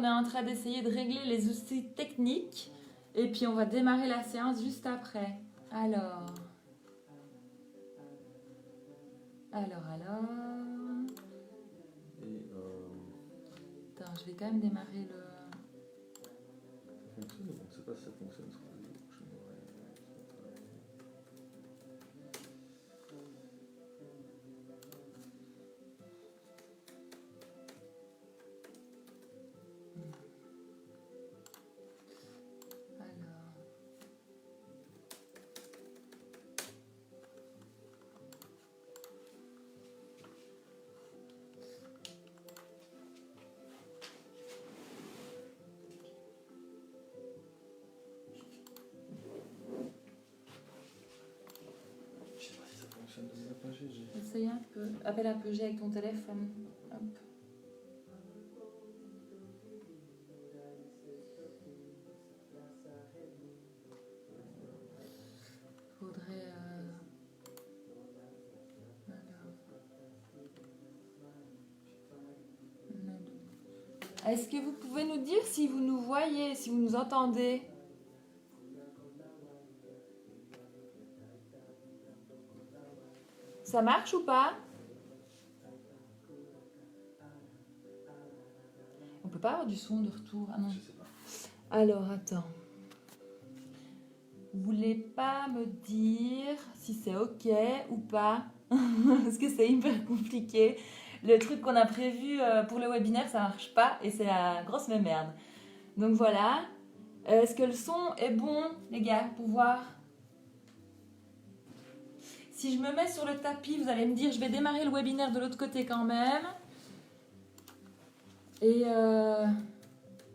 on est en train d'essayer de régler les soucis techniques. Et puis on va démarrer la séance juste après. Alors... Et Attends, je vais quand même démarrer le... ça fonctionne, mais bon, je ne sais pas si ça fonctionne sur Facebook. Alors... Je sais pas si ça fonctionne de la page GG. Essaye un peu. Appelle un peu G avec ton téléphone. Hop. Faudrait... Alors. Est-ce que vous pouvez nous dire si vous nous voyez, si vous nous entendez? Ça marche ou pas? On peut pas avoir du son de retour. Ah non. Je sais pas. Alors, attends. Vous voulez pas me dire si c'est ok ou pas? Parce que c'est hyper compliqué. Le truc qu'on a prévu pour le webinaire, ça marche pas et c'est la grosse merde. Donc voilà. Est-ce que le son est bon, les gars, pour voir? Si je me mets sur le tapis, vous allez me dire, je vais démarrer le webinaire de l'autre côté quand même. Et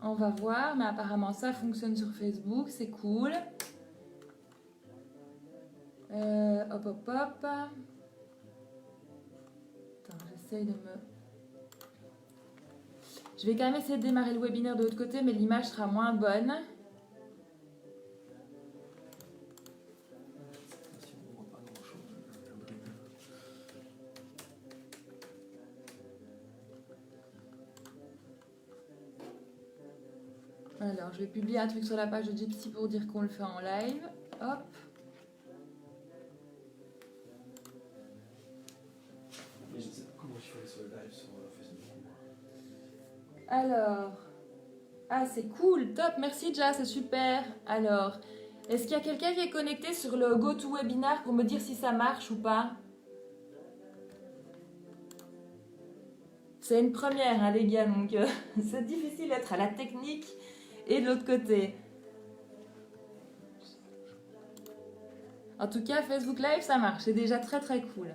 on va voir, mais apparemment ça fonctionne sur Facebook, c'est cool. Hop, hop, hop. Attends, j'essaye de me... Je vais quand même essayer de démarrer le webinaire de l'autre côté, mais l'image sera moins bonne. Si on voit pas grand chose, je regarderai. Alors, je vais publier un truc sur la page de Gypsy pour dire qu'on le fait en live. Hop. Mais je ne sais pas comment je fais sur le live sur Facebook. Alors... Ah, c'est cool, top, merci Ja, c'est super. Alors, est-ce qu'il y a quelqu'un qui est connecté sur le GoToWebinar pour me dire si ça marche ou pas? C'est une première, hein, les gars, donc c'est difficile d'être à la technique et de l'autre côté. En tout cas, Facebook Live, ça marche, c'est déjà très très cool.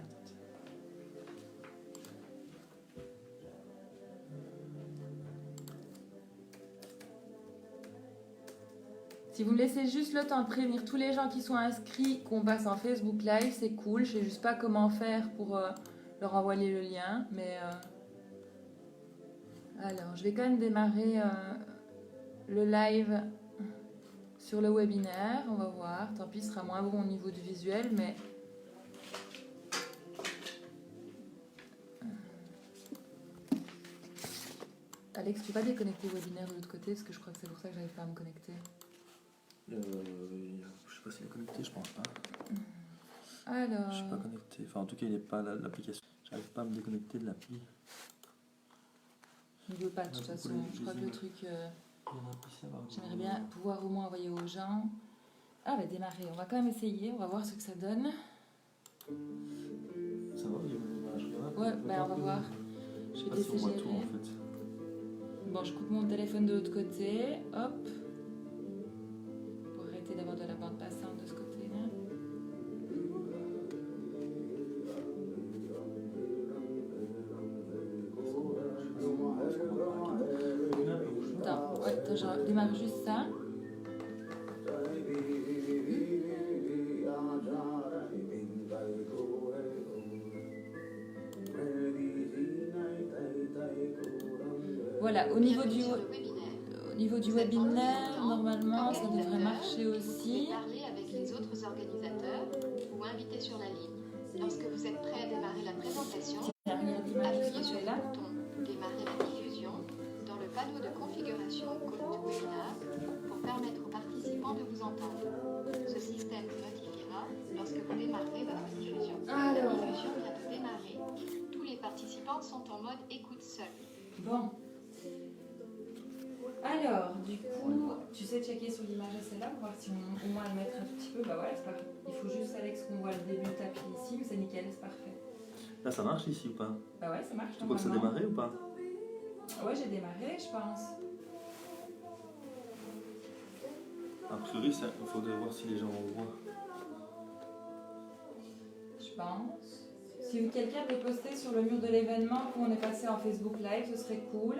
Si vous me laissez juste le temps de prévenir tous les gens qui sont inscrits qu'on passe en Facebook Live, c'est cool. Je sais juste pas comment faire pour leur envoyer le lien, mais... Alors, je vais quand même démarrer le live sur le webinaire. On va voir. Tant pis, ce sera moins bon au niveau du visuel, mais... Alex, tu peux pas déconnecter le webinaire de l'autre côté? Parce que je crois que c'est pour ça que j'arrive pas à me connecter. Je sais pas s'il est connecté, je pense pas. Alors... Je suis pas connecté. Enfin, en tout cas, il n'est pas l'application. J'arrive pas à me déconnecter de l'appli. Je ne veux pas de toute façon. Je crois que le truc... J'aimerais bien bien. pouvoir au moins envoyer aux gens. Ah, bah démarrer. On va quand même essayer. On va voir ce que ça donne. Ça va, il y a une image. Ouais, bah on va voir. Je vais Pas si on voit essayer. tout en fait. Bon, je coupe mon téléphone de l'autre côté. Hop. Pour arrêter d'avoir de la bande passante de ce côté-là. Attends, ouais, attends, je démarre juste ça. Voilà, au niveau du webinaire, normalement, ça devrait marcher aussi. Parler avec les autres organisateurs ou invités sur la ligne. Lorsque vous êtes prêt à démarrer la présentation, appuyez sur le bouton « Démarrer la diffusion » dans le panneau de configuration GoToWebinar pour permettre aux participants de vous entendre. Ce système vous notifiera lorsque vous démarrerez votre diffusion. La diffusion vient de démarrer. Tous les participants sont en mode écoute seul. Bon. Alors, du coup, tu sais checker sur l'image de celle-là pour voir si on, au moins le mettre un tout petit peu. Bah voilà, c'est pas. Il faut juste, Alex, qu'on voit le début du tapis ici, mais c'est nickel, c'est parfait. Là, ça marche ici ou pas? Bah ouais, ça marche. Tu crois que ça a normalement. démarré ou pas? Ouais, j'ai démarré, je pense. A priori, il faudrait voir si les gens voient. Je pense. Si quelqu'un peut poster sur le mur de l'événement qu'on est passé en Facebook Live, ce serait cool.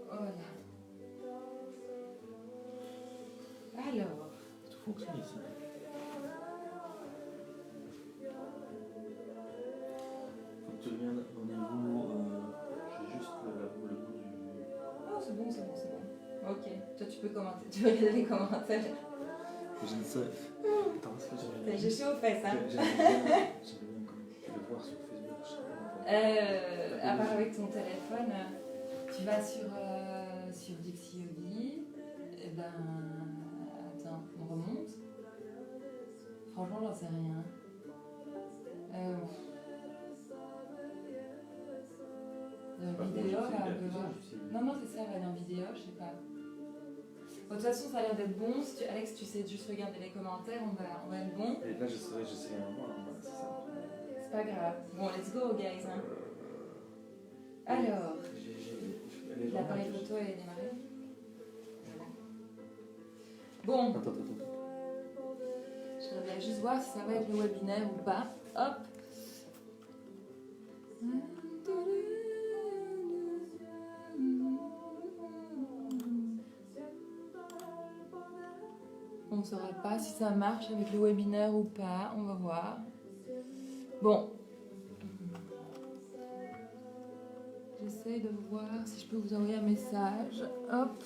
Voilà. Alors. Tout fonctionne ici. Faut que tu regardes au niveau. J'ai juste le bout du. Oh, c'est bon, c'est bon, c'est bon. Ok. Toi, tu peux commenter. Tu peux regarder les commentaires. Je ne sais. Attends, est-ce que j'avais. J'ai chaud aux fesses, hein. J'avais bien le voir sur Facebook. Je sais pas. À part avec ton téléphone, tu vas sur Dixie Yogi. Et ben. Attends, on remonte. Franchement, j'en sais rien. La vidéo, là, on peut voir. Non, c'est ça, elle va dans vidéo, je sais pas. Bon, de toute façon, ça a l'air d'être bon. Si Alex, tu sais juste regarder les commentaires, on va être bon. Et là, j'essaie un mois, c'est ça. C'est pas grave. Bon, let's go, guys. Hein. Alors, l'appareil photo est démarré. Bon, Attends. je voudrais juste voir si ça va être le webinaire ou pas. Hop. On ne saura pas si ça marche avec le webinaire ou pas. On va voir. Bon. J'essaye de voir si je peux vous envoyer un message. Hop.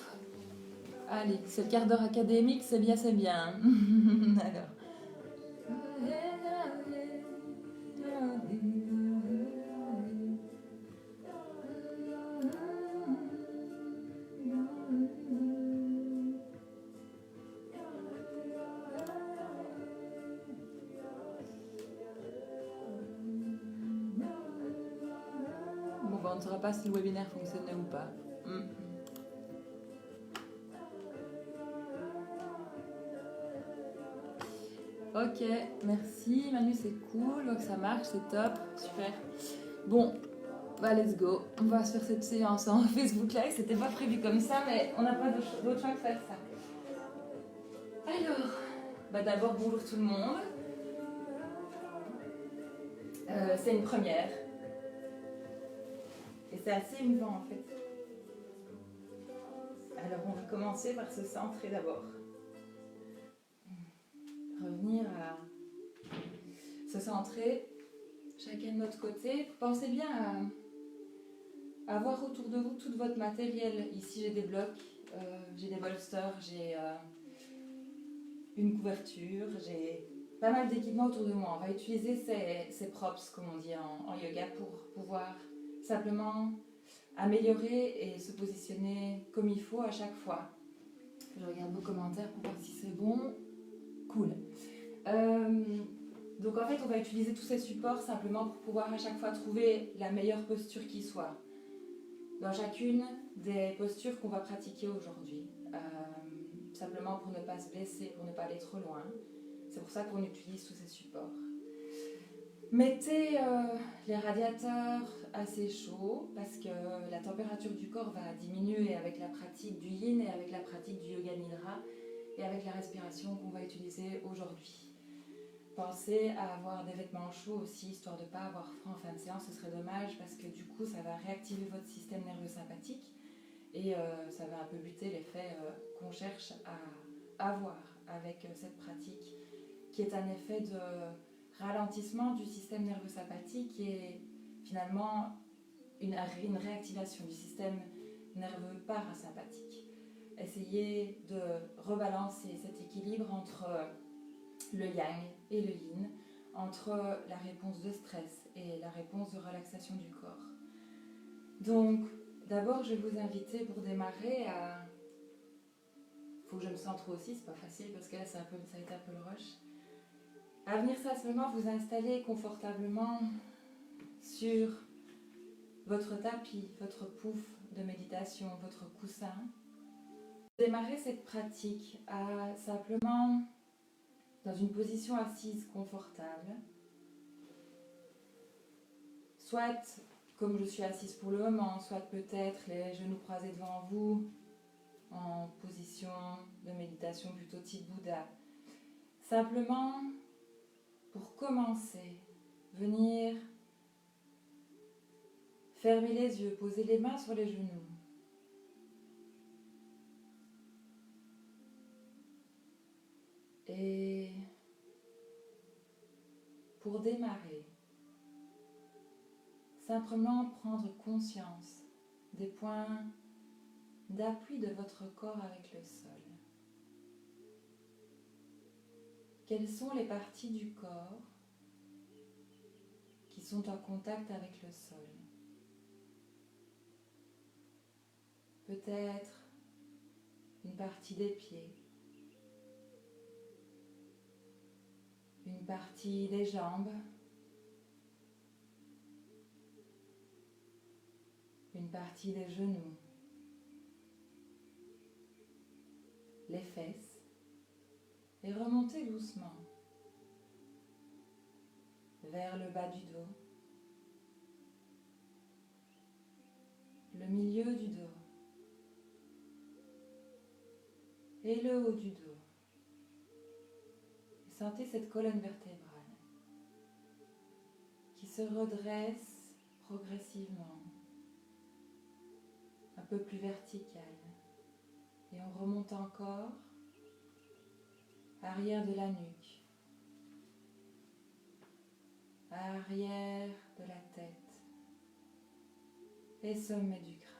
Allez, c'est le quart d'heure académique, c'est bien, c'est bien. Alors. Bon, bah, on ne saura pas si le webinaire fonctionnait ou pas. Ok, merci Manu, c'est cool, donc ça marche, c'est top, super. Bon, bah let's go, on va se faire cette séance en Facebook Live, c'était pas prévu comme ça, mais on n'a pas d'autre choix que faire ça. Alors, bah d'abord bonjour tout le monde. C'est une première. Et c'est assez émouvant en fait. Alors on va commencer par se centrer d'abord. Revenir à se centrer, chacun de notre côté. Pensez bien à avoir autour de vous tout votre matériel. Ici j'ai des blocs, j'ai des bolsters, j'ai une couverture, j'ai pas mal d'équipements autour de moi. On va utiliser ces props, comme on dit en yoga, pour pouvoir simplement améliorer et se positionner comme il faut à chaque fois. Je regarde vos commentaires pour voir si c'est bon. Cool. Donc en fait, on va utiliser tous ces supports simplement pour pouvoir à chaque fois trouver la meilleure posture qui soit dans chacune des postures qu'on va pratiquer aujourd'hui. Simplement pour ne pas se blesser, pour ne pas aller trop loin. C'est pour ça qu'on utilise tous ces supports. Mettez les radiateurs assez chauds parce que la température du corps va diminuer avec la pratique du yin et avec la pratique du yoga nidra et avec la respiration qu'on va utiliser aujourd'hui. Pensez à avoir des vêtements chauds aussi, histoire de ne pas avoir froid en fin de séance, ce serait dommage parce que du coup ça va réactiver votre système nerveux sympathique et ça va un peu buter l'effet qu'on cherche à avoir avec cette pratique qui est un effet de ralentissement du système nerveux sympathique et finalement une réactivation du système nerveux parasympathique. Essayez de rebalancer cet équilibre entre le yang et le yin, entre la réponse de stress et la réponse de relaxation du corps. Donc, d'abord, je vais vous inviter pour démarrer à... Faut que je me centre aussi, c'est pas facile parce que là, ça a été un peu le rush. À venir simplement vous installer confortablement sur votre tapis, votre pouf de méditation, votre coussin. Démarrer cette pratique à simplement dans une position assise confortable, soit comme je suis assise pour le moment, soit peut-être les genoux croisés devant vous en position de méditation plutôt type Bouddha. Simplement, pour commencer, venir fermer les yeux, poser les mains sur les genoux. Et pour démarrer, simplement prendre conscience des points d'appui de votre corps avec le sol. Quelles sont les parties du corps qui sont en contact avec le sol? Peut-être une partie des pieds, une partie des jambes, une partie des genoux, les fesses, et remontez doucement vers le bas du dos, le milieu du dos et le haut du dos. Et sentez cette colonne vertébrale qui se redresse progressivement, un peu plus verticale. Et on remonte encore, arrière de la nuque, arrière de la tête et sommet du crâne.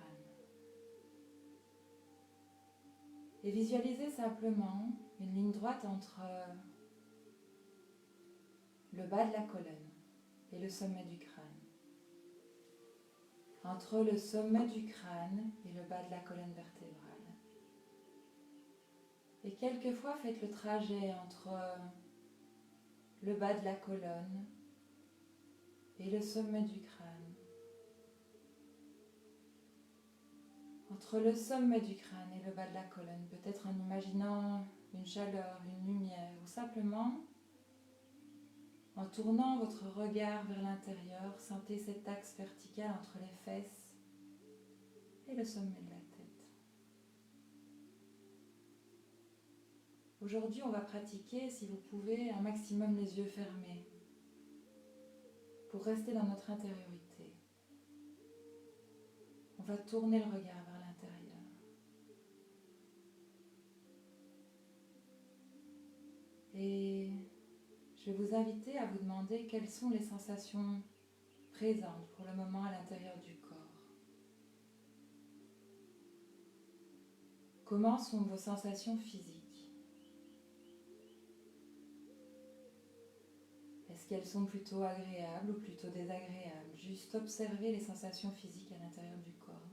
Et visualisez simplement une ligne droite entre le bas de la colonne et le sommet du crâne. Entre le sommet du crâne et le bas de la colonne vertébrale. Et quelquefois, faites le trajet entre le bas de la colonne et le sommet du crâne. Entre le sommet du crâne et le bas de la colonne, peut-être en imaginant une chaleur, une lumière, ou simplement en tournant votre regard vers l'intérieur, sentez cet axe vertical entre les fesses et le sommet de la tête. Aujourd'hui, on va pratiquer, si vous pouvez, un maximum les yeux fermés pour rester dans notre intériorité. On va tourner le regard vers l'intérieur. Et je vais vous inviter à vous demander quelles sont les sensations présentes pour le moment à l'intérieur du corps. Comment sont vos sensations physiques? Est-ce qu'elles sont plutôt agréables ou plutôt désagréables? Juste observer les sensations physiques à l'intérieur du corps.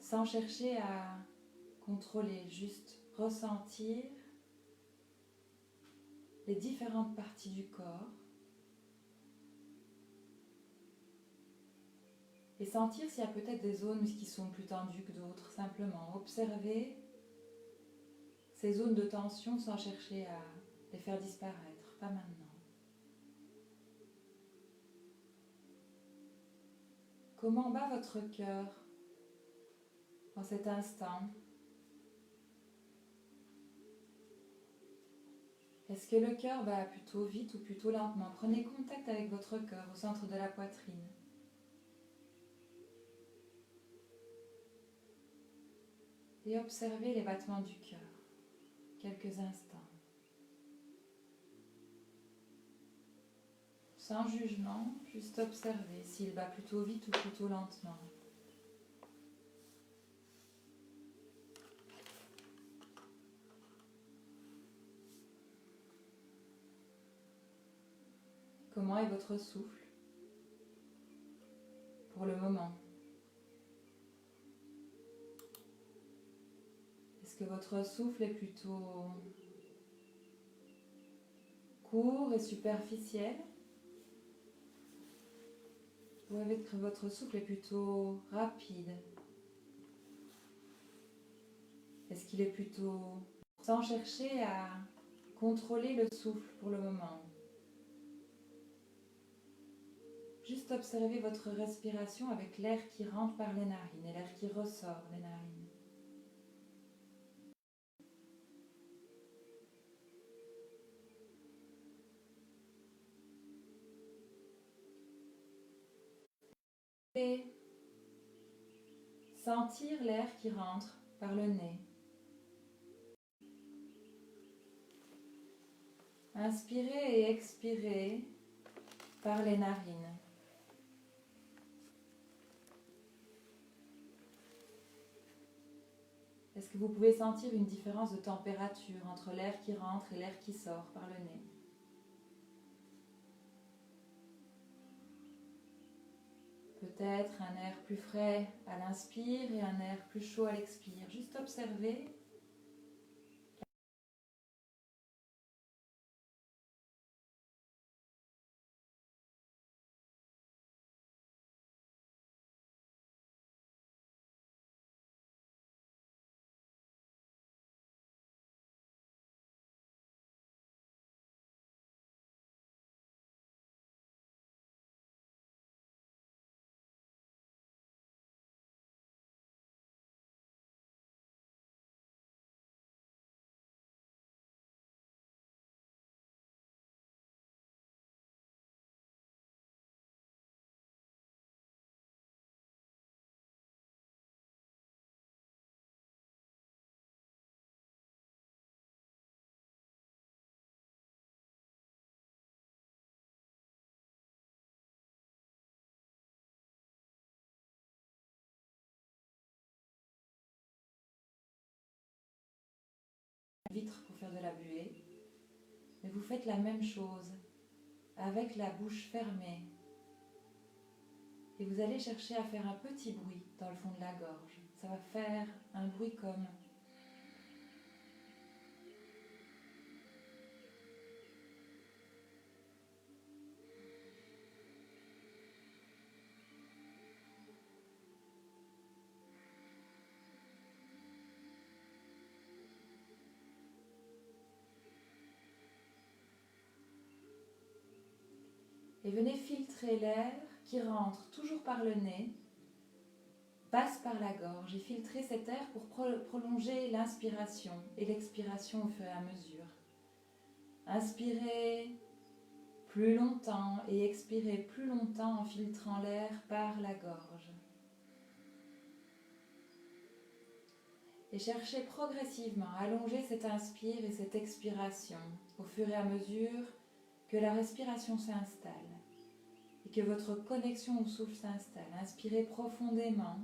Sans chercher à contrôler, juste ressentir les différentes parties du corps et sentir s'il y a peut-être des zones qui sont plus tendues que d'autres. Simplement observer ces zones de tension sans chercher à les faire disparaître, pas maintenant. Comment bat votre cœur en cet instant? Est-ce que le cœur bat plutôt vite ou plutôt lentement? Prenez contact avec votre cœur au centre de la poitrine. Et observez les battements du cœur, quelques instants. Sans jugement, juste observer s'il bat plutôt vite ou plutôt lentement. Comment est votre souffle? pour le moment? Est-ce que votre souffle est plutôt court et superficiel? Ou est-ce que votre souffle est plutôt rapide? Est-ce qu'il est plutôt... sans chercher à contrôler le souffle pour le moment? Juste observez votre respiration avec l'air qui rentre par les narines et l'air qui ressort des narines. Et sentir l'air qui rentre par le nez. Inspirez et expirez par les narines. Est-ce que vous pouvez sentir une différence de température entre l'air qui rentre et l'air qui sort par le nez? Peut-être un air plus frais à l'inspire et un air plus chaud à l'expire. Juste observez. Vitre pour faire de la buée, mais vous faites la même chose avec la bouche fermée et vous allez chercher à faire un petit bruit dans le fond de la gorge. Ça va faire un bruit comme et venez filtrer l'air qui rentre toujours par le nez, passe par la gorge et filtrez cet air pour prolonger l'inspiration et l'expiration au fur et à mesure. Inspirez plus longtemps et expirez plus longtemps en filtrant l'air par la gorge. Et cherchez progressivement à allonger cette inspire et cette expiration au fur et à mesure que la respiration s'installe et que votre connexion au souffle s'installe. Inspirez profondément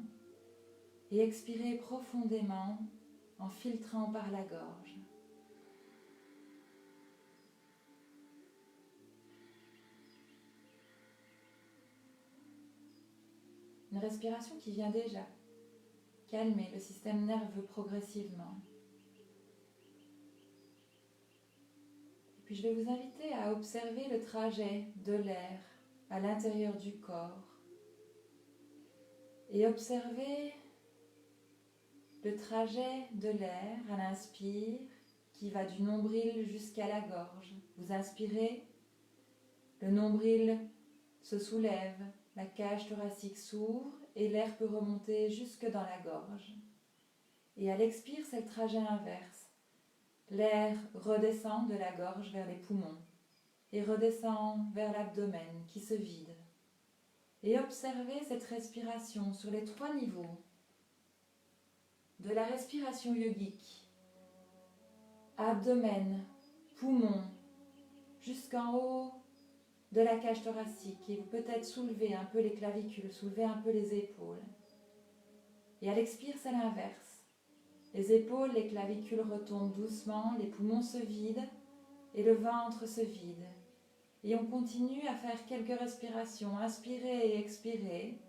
et expirez profondément en filtrant par la gorge. Une respiration qui vient déjà calmer le système nerveux progressivement. Et puis je vais vous inviter à observer le trajet de l'air à l'intérieur du corps et observer le trajet de l'air à l'inspire qui va du nombril jusqu'à la gorge. Vous inspirez, le nombril se soulève, la cage thoracique s'ouvre et l'air peut remonter jusque dans la gorge. Et à l'expire, c'est le trajet inverse. L'air redescend de la gorge vers les poumons et redescend vers l'abdomen qui se vide. Et observez cette respiration sur les 3 niveaux de la respiration yogique. Abdomen, poumon, jusqu'en haut de la cage thoracique. Et vous peut-être soulevez un peu les clavicules, soulevez un peu les épaules. Et à l'expire, c'est l'inverse. Les épaules, les clavicules retombent doucement, les poumons se vident et le ventre se vide. Et on continue à faire quelques respirations, inspirez et expirez,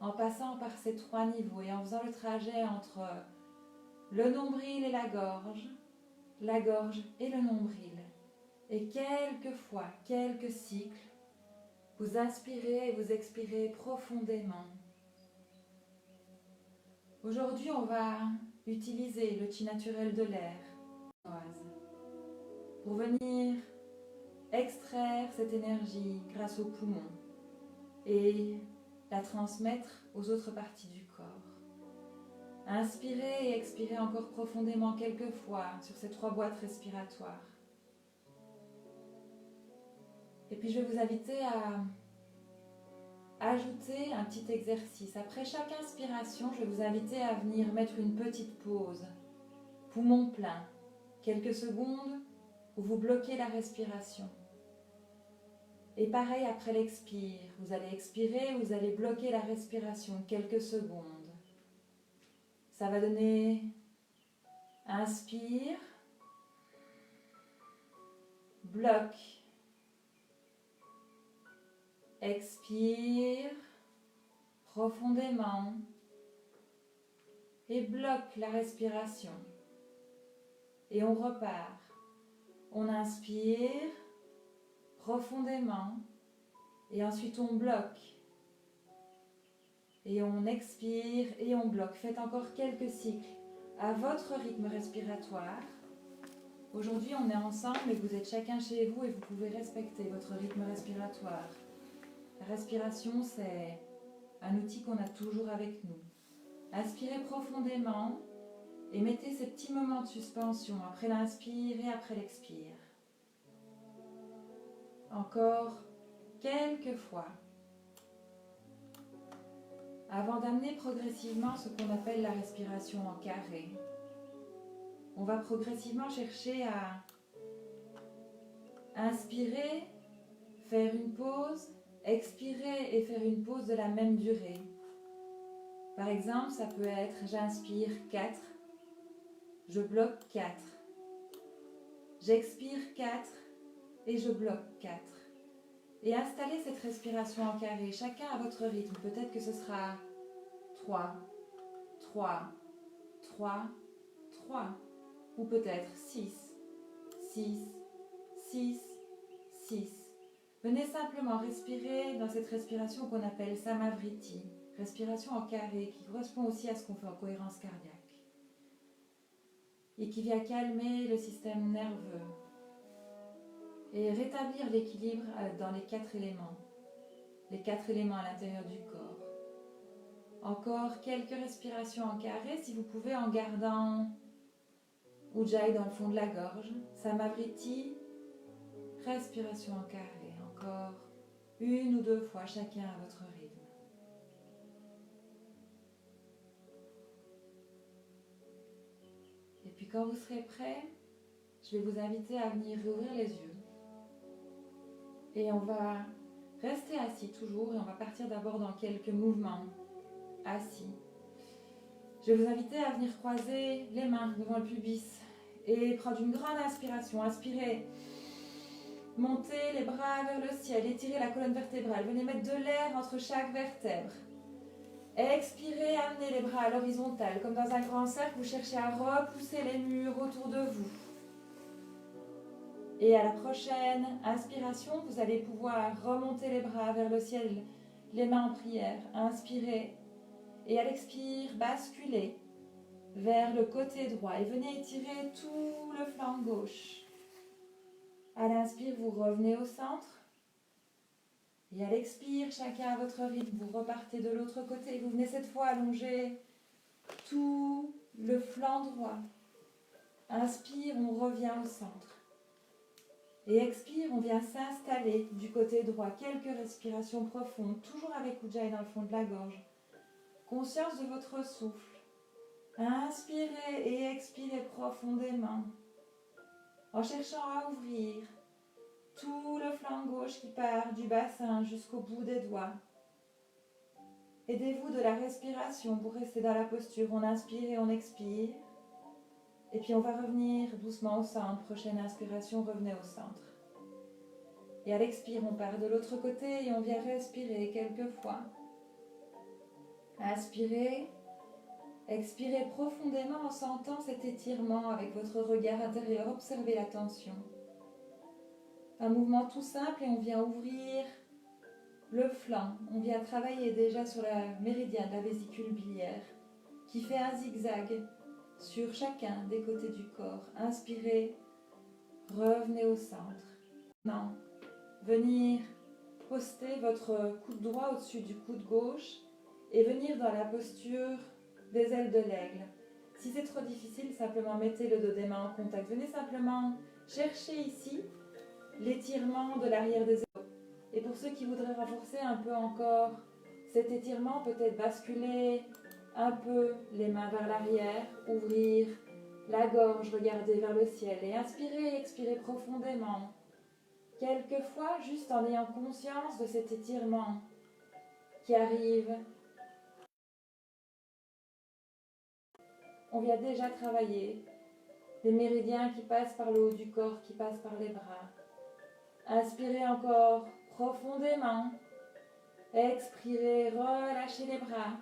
en passant par ces 3 niveaux et en faisant le trajet entre le nombril et la gorge et le nombril. Et quelquefois, quelques cycles, vous inspirez et vous expirez profondément. Aujourd'hui, on va utiliser le chi naturel de l'air pour venir extraire cette énergie grâce aux poumons et la transmettre aux autres parties du corps. Inspirez et expirez encore profondément quelques fois sur ces 3 boîtes respiratoires. Et puis je vais vous inviter à ajouter un petit exercice. Après chaque inspiration, je vais vous inviter à venir mettre une petite pause, poumon plein, quelques secondes où vous bloquez la respiration. Et pareil après l'expire, vous allez expirer, vous allez bloquer la respiration quelques secondes. Ça va donner inspire, bloque, expire profondément et bloque la respiration. Et on repart. On inspire profondément et ensuite on bloque. Et on expire et on bloque. Faites encore quelques cycles à votre rythme respiratoire. Aujourd'hui, on est ensemble et vous êtes chacun chez vous et vous pouvez respecter votre rythme respiratoire. La respiration, c'est un outil qu'on a toujours avec nous. Inspirez profondément et mettez ces petits moments de suspension après l'inspire et après l'expire. Encore quelques fois. Avant d'amener progressivement ce qu'on appelle la respiration en carré, on va progressivement chercher à inspirer, faire une pause, expirer et faire une pause de la même durée. Par exemple, ça peut être j'inspire 4, je bloque 4, j'expire 4 et je bloque 4. Et installez cette respiration en carré, chacun à votre rythme. Peut-être que ce sera 3, 3, 3, 3. Ou peut-être 6, 6, 6, 6. Venez simplement respirer dans cette respiration qu'on appelle Samavriti, respiration en carré, qui correspond aussi à ce qu'on fait en cohérence cardiaque. Et qui vient calmer le système nerveux et rétablir l'équilibre dans les 4 éléments. Les 4 éléments à l'intérieur du corps. Encore quelques respirations en carré, si vous pouvez, en gardant Ujjayi dans le fond de la gorge. Samavriti, respiration en carré. Encore 1 ou 2 fois, chacun à votre rythme. Et puis quand vous serez prêt, je vais vous inviter à venir rouvrir les yeux. Et on va rester assis toujours et on va partir d'abord dans quelques mouvements assis. Je vais vous inviter à venir croiser les mains devant le pubis et prendre une grande inspiration. Inspirez, montez les bras vers le ciel, étirez la colonne vertébrale. Venez mettre de l'air entre chaque vertèbre. Expirez, amenez les bras à l'horizontale. Comme dans un grand cercle, vous cherchez à repousser les murs autour de vous. Et à la prochaine inspiration, vous allez pouvoir remonter les bras vers le ciel, les mains en prière. Inspirez. Et à l'expire, basculez vers le côté droit et venez étirer tout le flanc gauche. À l'inspire, vous revenez au centre. Et à l'expire, chacun à votre rythme, vous repartez de l'autre côté. Vous venez cette fois allonger tout le flanc droit. Inspire, on revient au centre. Et expire, on vient s'installer du côté droit. Quelques respirations profondes, toujours avec Ujjayi dans le fond de la gorge. Conscience de votre souffle. Inspirez et expirez profondément en cherchant à ouvrir tout le flanc gauche qui part du bassin jusqu'au bout des doigts. Aidez-vous de la respiration pour rester dans la posture. On inspire et on expire. Et puis on va revenir doucement au centre. Prochaine inspiration, revenez au centre. Et à l'expire, on part de l'autre côté et on vient respirer quelques fois. Inspirez. Expirez profondément en sentant cet étirement avec votre regard intérieur. Observez la tension. Un mouvement tout simple et on vient ouvrir le flanc. On vient travailler déjà sur la méridien de la vésicule biliaire qui fait un zigzag sur chacun des côtés du corps. Inspirez, revenez au centre. Maintenant, venir poster votre coude droit au-dessus du coude gauche et venir dans la posture des ailes de l'aigle. Si c'est trop difficile, simplement mettez le dos des mains en contact. Venez simplement chercher ici l'étirement de l'arrière des épaules. Et pour ceux qui voudraient renforcer un peu encore cet étirement, peut-être basculer un peu les mains vers l'arrière, ouvrir la gorge, regarder vers le ciel et inspirer, expirer profondément. Quelquefois, juste en ayant conscience de cet étirement qui arrive. On vient déjà travailler les méridiens qui passent par le haut du corps, qui passent par les bras. Inspirez encore profondément. Expirez, relâchez les bras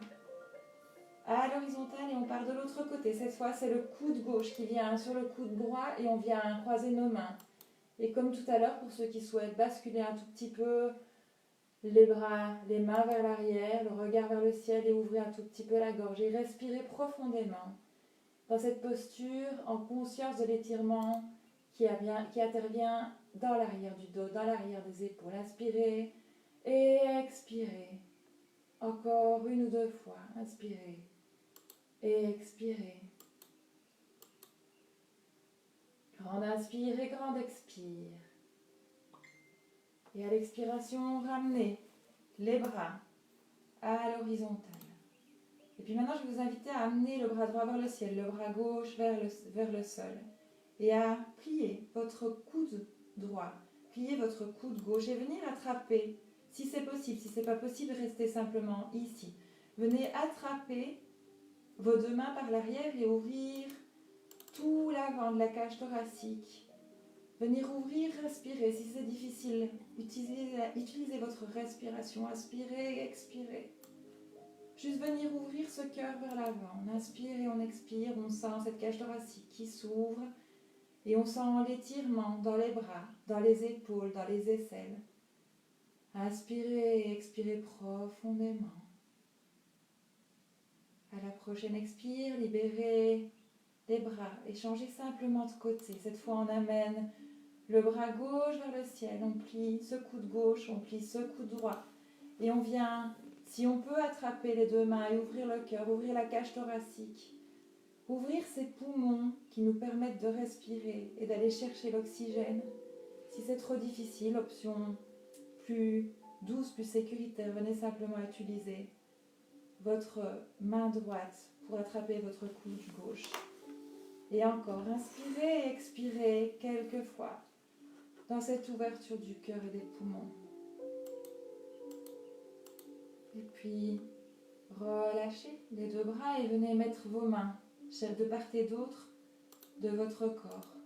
à l'horizontale et on part de l'autre côté. Cette fois, c'est le coude gauche qui vient sur le coude droit et on vient croiser nos mains. Et comme tout à l'heure, pour ceux qui souhaitent basculer un tout petit peu les bras, les mains vers l'arrière, le regard vers le ciel et ouvrir un tout petit peu la gorge. Et respirez profondément dans cette posture en conscience de l'étirement qui intervient dans l'arrière du dos, dans l'arrière des épaules. Inspirez et expirez. Encore une ou deux fois. Inspirez et expirez. Grande inspire et grande expire. Et à l'expiration, ramenez les bras à l'horizontale. Et puis maintenant, je vais vous inviter à amener le bras droit vers le ciel, le bras gauche vers le sol. Et à plier votre coude droit, plier votre coude gauche et venir attraper, si c'est possible. Si ce n'est pas possible, restez simplement ici. Venez attraper vos deux mains par l'arrière et ouvrir tout l'avant de la cage thoracique. Venir ouvrir, respirer. Si c'est difficile, utilisez votre respiration. Inspirez, expirez. Juste venir ouvrir ce cœur vers l'avant. On inspire et on expire. On sent cette cage thoracique qui s'ouvre. Et on sent l'étirement dans les bras, dans les épaules, dans les aisselles. Inspirez et expirez profondément. À la prochaine expire, libérez les bras et changez simplement de côté. Cette fois, on amène le bras gauche vers le ciel. On plie ce coude gauche, on plie ce coude droit. Et on vient, si on peut, attraper les deux mains et ouvrir le cœur, ouvrir la cage thoracique. Ouvrir ces poumons qui nous permettent de respirer et d'aller chercher l'oxygène. Si c'est trop difficile, option plus douce, plus sécuritaire, venez simplement utiliser votre main droite pour attraper votre coude gauche. Et encore, inspirez et expirez quelques fois dans cette ouverture du cœur et des poumons. Et puis, relâchez les deux bras et venez mettre vos mains de part et d'autre de votre corps.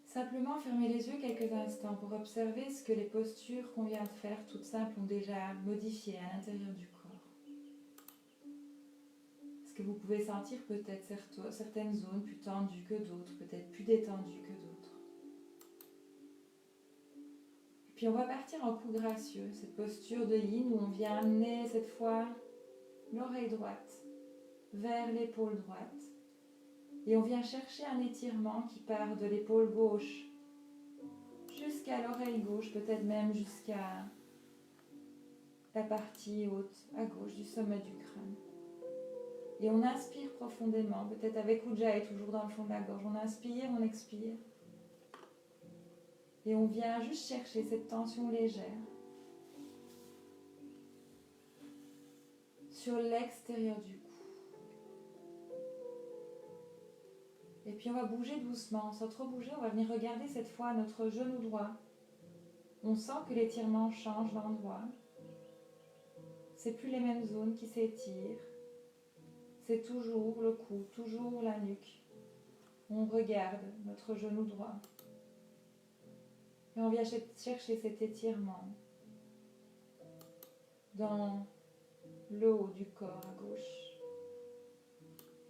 Simplement fermez les yeux quelques instants pour observer ce que les postures qu'on vient de faire, toutes simples, ont déjà modifié à l'intérieur du corps. Est-ce que vous pouvez sentir peut-être certaines zones plus tendues que d'autres, peut-être plus détendues que d'autres? Et puis on va partir en coup gracieux, cette posture de yin où on vient amener cette fois l'oreille droite vers l'épaule droite. Et on vient chercher un étirement qui part de l'épaule gauche jusqu'à l'oreille gauche, peut-être même jusqu'à la partie haute à gauche du sommet du crâne. Et on inspire profondément, peut-être avec Ujjayi toujours dans le fond de la gorge. On inspire, on expire. Et on vient juste chercher cette tension légère sur l'extérieur du cou. Et puis on va bouger doucement, sans trop bouger, on va venir regarder cette fois notre genou droit. On sent que l'étirement change d'endroit. C'est plus les mêmes zones qui s'étirent. C'est toujours le cou, toujours la nuque. On regarde notre genou droit. Et on vient chercher cet étirement dans le haut du corps à gauche.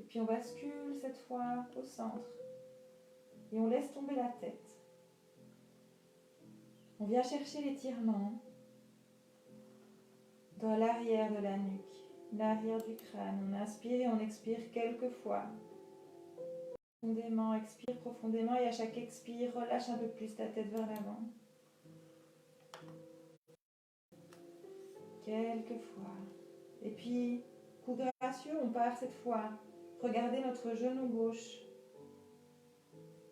Et puis on bascule cette fois au centre. Et on laisse tomber la tête. On vient chercher l'étirement dans l'arrière de la nuque, l'arrière du crâne. On inspire et on expire quelques fois. Profondément, expire profondément et à chaque expire, relâche un peu plus ta tête vers l'avant. Quelques fois. Et puis, coup gracieux, on part cette fois. Regardez notre genou gauche.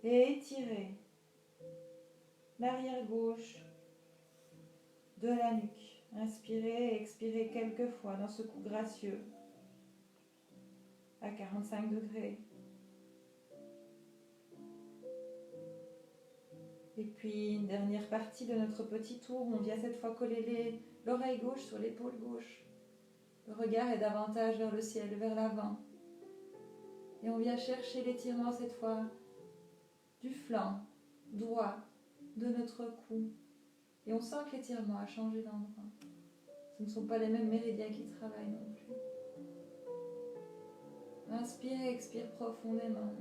Et étirez l'arrière gauche de la nuque. Inspirez et expirez quelques fois dans ce coup gracieux à 45 degrés. Et puis, une dernière partie de notre petit tour, on vient cette fois coller l'oreille gauche sur l'épaule gauche. Le regard est davantage vers le ciel, vers l'avant. Et on vient chercher l'étirement cette fois du flanc droit de notre cou. Et on sent que l'étirement a changé d'endroit. Ce ne sont pas les mêmes méridiens qui travaillent non plus. Inspire et expire profondément.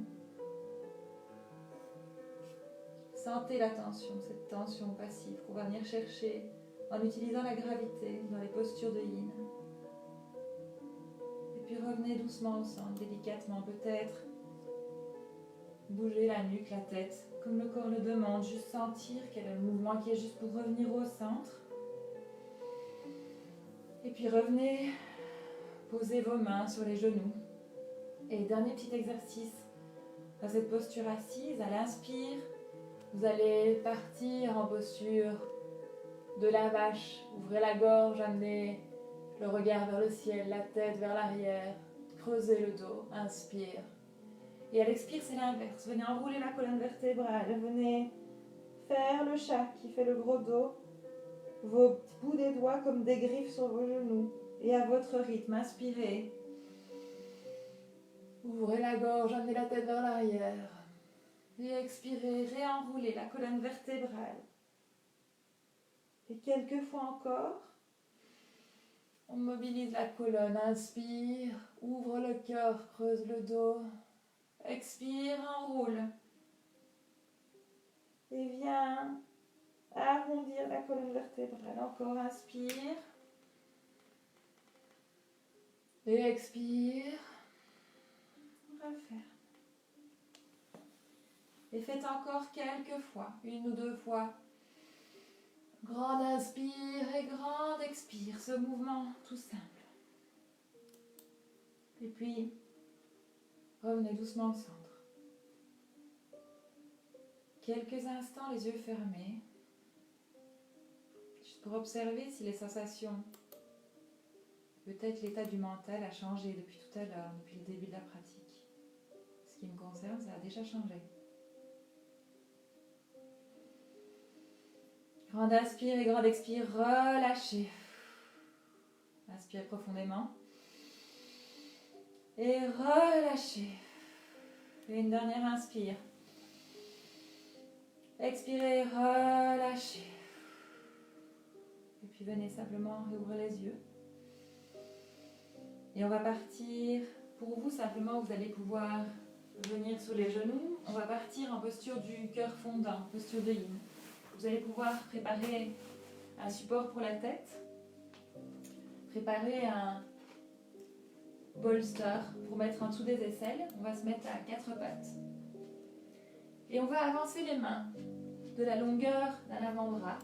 Sentez la tension, cette tension passive qu'on va venir chercher en utilisant la gravité dans les postures de yin. Et puis revenez doucement au centre, délicatement peut-être. Bougez la nuque, la tête, comme le corps le demande, juste sentir quel est le mouvement qui est juste pour revenir au centre. Et puis revenez, posez vos mains sur les genoux. Et dernier petit exercice, dans cette posture assise, à l'inspire, vous allez partir en posture de la vache. Ouvrez la gorge, amenez le regard vers le ciel, la tête vers l'arrière, creusez le dos, inspire. Et à l'expire, c'est l'inverse. Venez enrouler la colonne vertébrale, venez faire le chat qui fait le gros dos, vos bouts des doigts comme des griffes sur vos genoux. Et à votre rythme, inspirez. Ouvrez la gorge, amenez la tête vers l'arrière. Et expirez, réenroulez la colonne vertébrale. Et quelques fois encore, on mobilise la colonne. Inspire, ouvre le cœur, creuse le dos. Expire, enroule. Et viens arrondir la colonne vertébrale. Encore, inspire. Et expire. Refaire. Et faites encore quelques fois, une ou deux fois. Grande inspire et grande expire. Ce mouvement tout simple. Et puis, revenez doucement au centre. Quelques instants, les yeux fermés. Juste pour observer si les sensations, peut-être l'état du mental a changé depuis tout à l'heure, depuis le début de la pratique. Ce qui me concerne, ça a déjà changé. Grande inspire et grande expire, relâchez. Inspirez profondément. Et relâchez. Et une dernière inspire. Expirez, relâchez. Et puis venez simplement réouvrir les yeux. Et on va partir, pour vous simplement, vous allez pouvoir venir sur les genoux. On va partir en posture du cœur fondant, posture de yin. Vous allez pouvoir préparer un support pour la tête, préparer un bolster pour mettre en dessous des aisselles. On va se mettre à 4 pattes. Et on va avancer les mains de la longueur d'un avant-bras.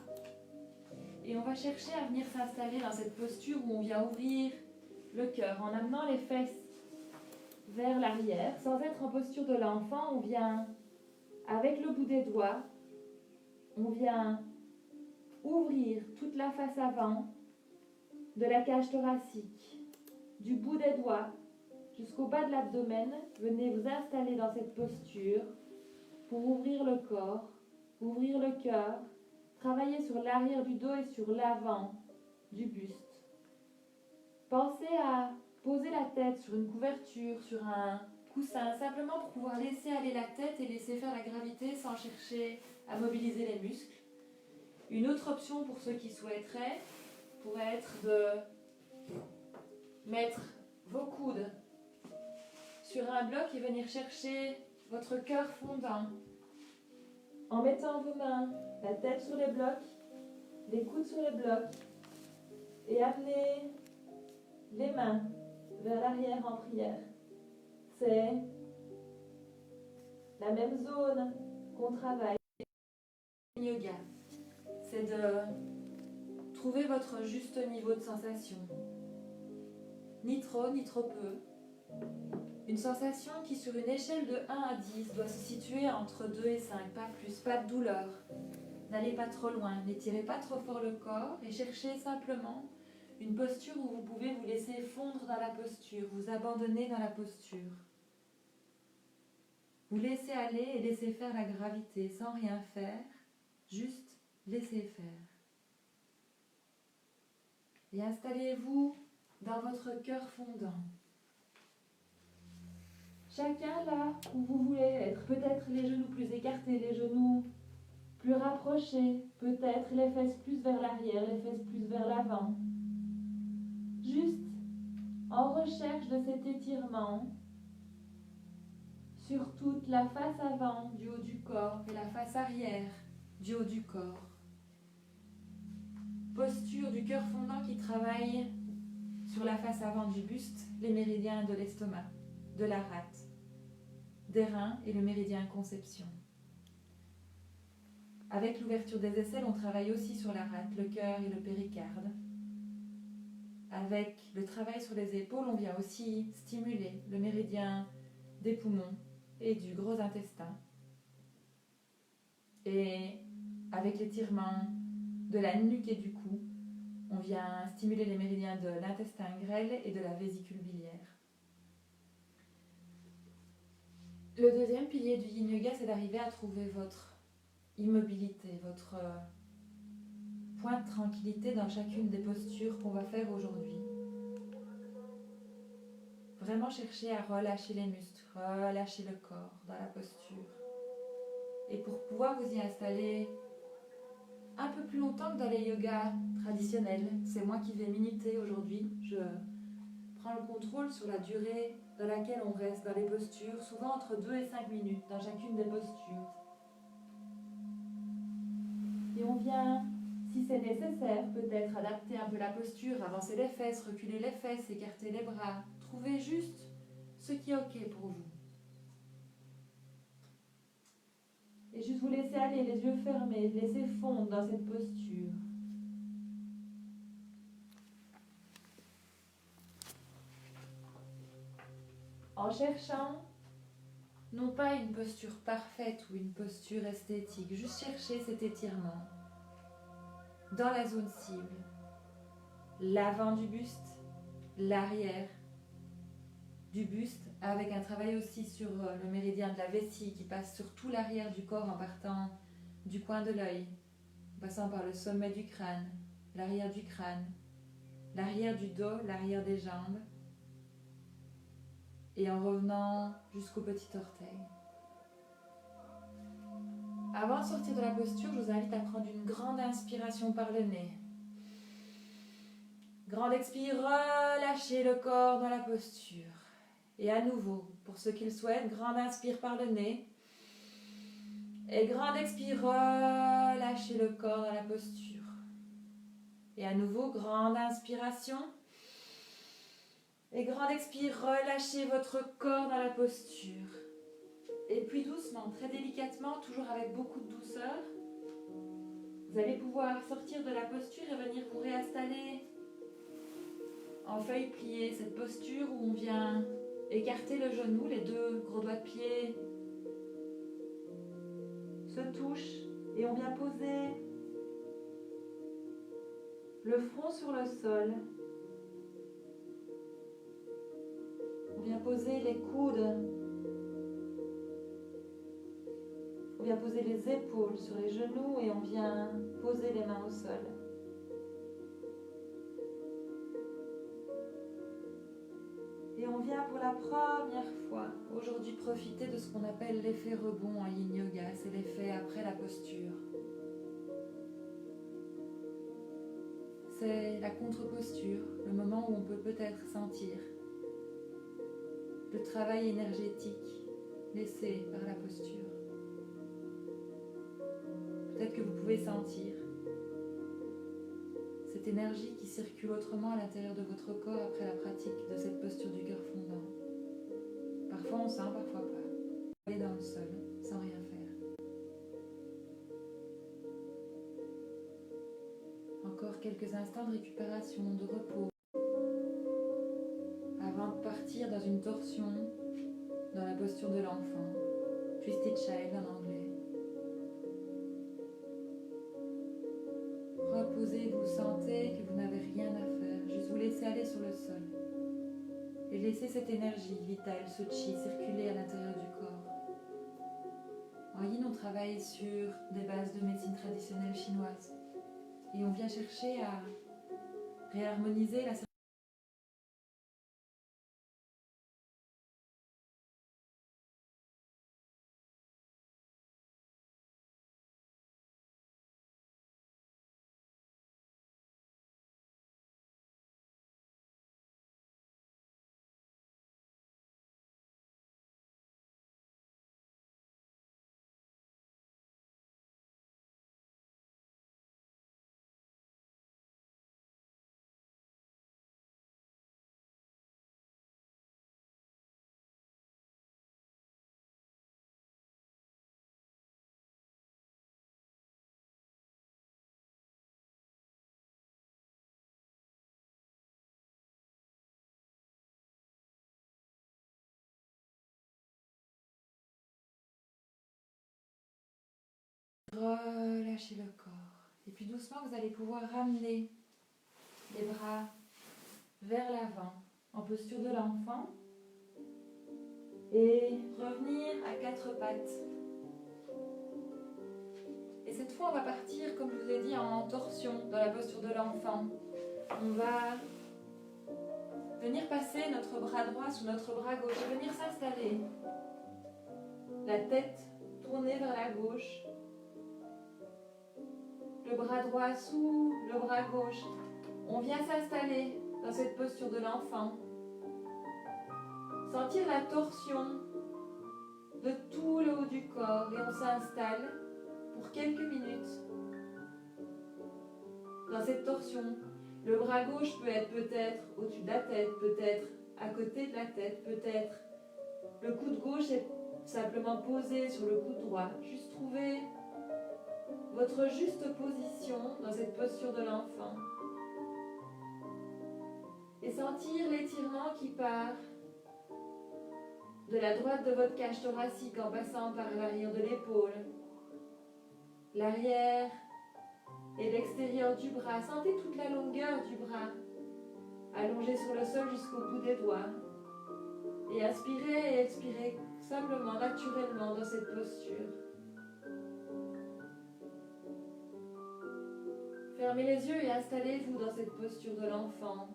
Et on va chercher à venir s'installer dans cette posture où on vient ouvrir le cœur en amenant les fesses vers l'arrière. Sans être en posture de l'enfant, on vient avec le bout des doigts. On vient ouvrir toute la face avant de la cage thoracique, du bout des doigts jusqu'au bas de l'abdomen. Venez vous installer dans cette posture pour ouvrir le corps, ouvrir le cœur, travailler sur l'arrière du dos et sur l'avant du buste. Pensez à poser la tête sur une couverture, sur un coussin, simplement pour pouvoir laisser aller la tête et laisser faire la gravité sans chercher à mobiliser les muscles. Une autre option pour ceux qui souhaiteraient pourrait être de mettre vos coudes sur un bloc et venir chercher votre cœur fondant. En mettant vos mains, la tête sur les blocs, les coudes sur les blocs, et amener les mains vers l'arrière en prière. C'est la même zone qu'on travaille en yoga. C'est de trouver votre juste niveau de sensation. Ni trop, ni trop peu. Une sensation qui, sur une échelle de 1 à 10, doit se situer entre 2 et 5, pas plus, pas de douleur. N'allez pas trop loin, n'étirez pas trop fort le corps et cherchez simplement une posture où vous pouvez vous laisser fondre dans la posture, vous abandonner dans la posture. Vous laissez aller et laissez faire la gravité sans rien faire, juste laissez faire. Et installez-vous dans votre cœur fondant. Chacun là où vous voulez être, peut-être les genoux plus écartés, les genoux plus rapprochés, peut-être les fesses plus vers l'arrière, les fesses plus vers l'avant. Juste en recherche de cet étirement sur toute la face avant du haut du corps et la face arrière du haut du corps. Posture du cœur fondant qui travaille sur la face avant du buste, les méridiens de l'estomac, de la rate, des reins et le méridien conception. Avec l'ouverture des aisselles, on travaille aussi sur la rate, le cœur et le péricarde. Avec le travail sur les épaules, on vient aussi stimuler le méridien des poumons et du gros intestin. Et avec l'étirement de la nuque et du cou, on vient stimuler les méridiens de l'intestin grêle et de la vésicule biliaire. Le deuxième pilier du Yin Yoga, c'est d'arriver à trouver votre immobilité, votre point de tranquillité dans chacune des postures qu'on va faire aujourd'hui. Vraiment chercher à relâcher les muscles, relâcher le corps dans la posture. Et pour pouvoir vous y installer un peu plus longtemps que dans les yogas traditionnels, c'est moi qui vais minuter aujourd'hui. Je prends le contrôle sur la durée dans laquelle on reste dans les postures, souvent entre 2 et 5 minutes dans chacune des postures. Et on vient, si c'est nécessaire, peut-être adapter un peu la posture, avancer les fesses, reculer les fesses, écarter les bras. Trouvez juste ce qui est OK pour vous. Et juste vous laisser aller, les yeux fermés, laisser fondre dans cette posture. En cherchant, non pas une posture parfaite ou une posture esthétique, juste chercher cet étirement dans la zone cible, l'avant du buste, l'arrière du buste, avec un travail aussi sur le méridien de la vessie qui passe sur tout l'arrière du corps en partant du coin de l'œil, en passant par le sommet du crâne, l'arrière du crâne, l'arrière du dos, l'arrière des jambes, et en revenant jusqu'au petit orteil. Avant de sortir de la posture, je vous invite à prendre une grande inspiration par le nez. Grande expire, relâchez le corps dans la posture. Et à nouveau, pour ceux qui le souhaitent, grande inspire par le nez. Et grande expire, relâchez le corps dans la posture. Et à nouveau, grande inspiration. Et grande expire, relâchez votre corps dans la posture. Et puis doucement, très délicatement, toujours avec beaucoup de douceur, vous allez pouvoir sortir de la posture et venir vous réinstaller en feuille pliée. Cette posture où on vient écarter le genou, les deux gros doigts de pied se touchent et on vient poser le front sur le sol. On vient poser les coudes. On vient poser les épaules sur les genoux et on vient poser les mains au sol. Et on vient pour la première fois aujourd'hui profiter de ce qu'on appelle l'effet rebond en Yin Yoga. C'est l'effet après la posture. C'est la contre-posture, le moment où on peut peut peut-être sentir le travail énergétique laissé par la posture. Peut-être que vous pouvez sentir cette énergie qui circule autrement à l'intérieur de votre corps après la pratique de cette posture du cœur fondant. Parfois on sent, parfois pas. Aller dans le sol, sans rien faire. Encore quelques instants de récupération, de repos, avant de partir dans une torsion, dans la posture de l'enfant, Twisted Child en anglais. Reposez-vous, sentez que vous n'avez rien à faire, juste vous laissez aller sur le sol et laissez cette énergie vitale, ce chi, circuler à l'intérieur du corps. En yin, on travaille sur des bases de médecine traditionnelle chinoise et on vient chercher à réharmoniser la relâchez le corps. Et puis doucement, vous allez pouvoir ramener les bras vers l'avant, en posture de l'enfant. Et revenir à quatre pattes. Et cette fois, on va partir, comme je vous ai dit, en torsion, dans la posture de l'enfant. On va venir passer notre bras droit sous notre bras gauche et venir s'installer. La tête tournée vers la gauche. Le bras droit sous le bras gauche. On vient s'installer dans cette posture de l'enfant. Sentir la torsion de tout le haut du corps et on s'installe pour quelques minutes dans cette torsion. Le bras gauche peut être peut-être au-dessus de la tête, peut-être à côté de la tête, peut-être le coude gauche est simplement posé sur le coude droit. Juste trouver votre juste position dans cette posture de l'enfant. Et sentir l'étirement qui part de la droite de votre cage thoracique en passant par l'arrière de l'épaule, l'arrière et l'extérieur du bras. Sentez toute la longueur du bras allongé sur le sol jusqu'au bout des doigts. Et inspirez et expirez simplement, naturellement dans cette posture. Fermez les yeux et installez-vous dans cette posture de l'enfant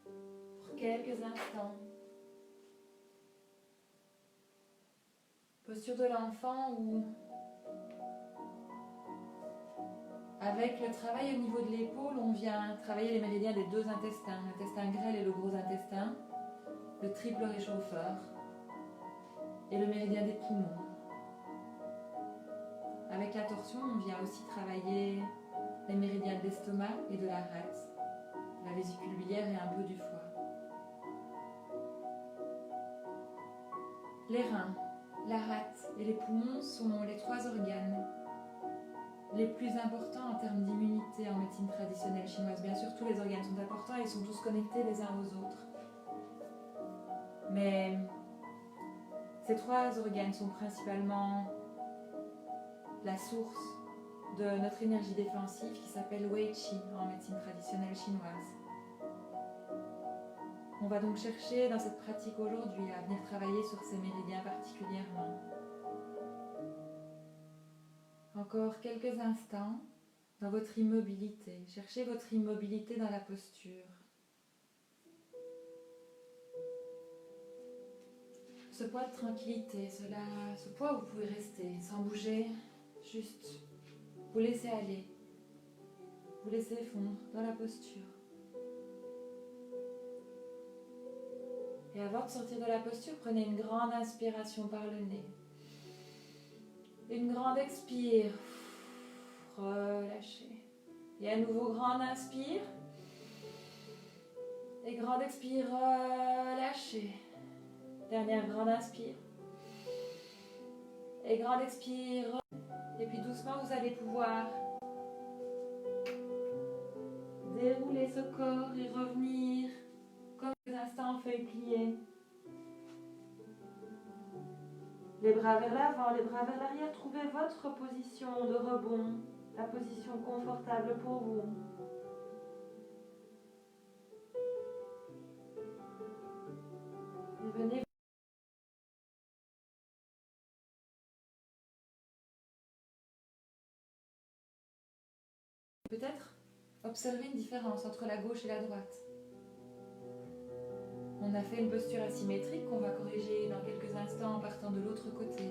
pour quelques instants. Posture de l'enfant où, avec le travail au niveau de l'épaule, on vient travailler les méridiens des deux intestins, l'intestin grêle et le gros intestin, le triple réchauffeur et le méridien des poumons. Avec la torsion, on vient aussi travailler les méridiens de l'estomac et de la rate, la vésicule biliaire et un peu du foie. Les reins, la rate et les poumons sont les trois organes les plus importants en termes d'immunité en médecine traditionnelle chinoise. Bien sûr, tous les organes sont importants et ils sont tous connectés les uns aux autres. Mais ces trois organes sont principalement la source de notre énergie défensive qui s'appelle Wei Qi en médecine traditionnelle chinoise. On va donc chercher dans cette pratique aujourd'hui à venir travailler sur ces méridiens particulièrement. Encore quelques instants dans votre immobilité. Cherchez votre immobilité dans la posture. Ce poids de tranquillité, ce poids où vous pouvez rester sans bouger, juste vous laissez aller, vous laissez fondre dans la posture. Et avant de sortir de la posture, prenez une grande inspiration par le nez. Une grande expire. Relâchez. Et à nouveau, grande inspire. Et grande expire, relâchez. Dernière grande inspire. Et grande expire. Et puis doucement, vous allez pouvoir dérouler ce corps et revenir comme des instants en feuille pliée. Les bras vers l'avant, les bras vers l'arrière. Trouvez votre position de rebond, la position confortable pour vous. Et venez peut-être observer une différence entre la gauche et la droite. On a fait une posture asymétrique qu'on va corriger dans quelques instants en partant de l'autre côté.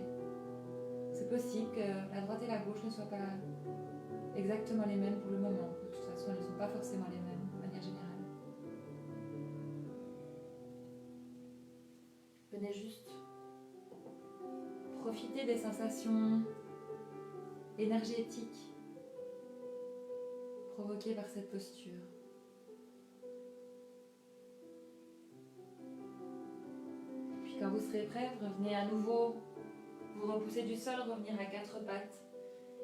C'est possible que la droite et la gauche ne soient pas exactement les mêmes pour le moment. De toute façon, elles ne sont pas forcément les mêmes de manière générale. Venez juste profiter des sensations énergétiques provoquées par cette posture. Puis quand vous serez prêt, revenez à nouveau, vous repoussez du sol, revenir à quatre pattes.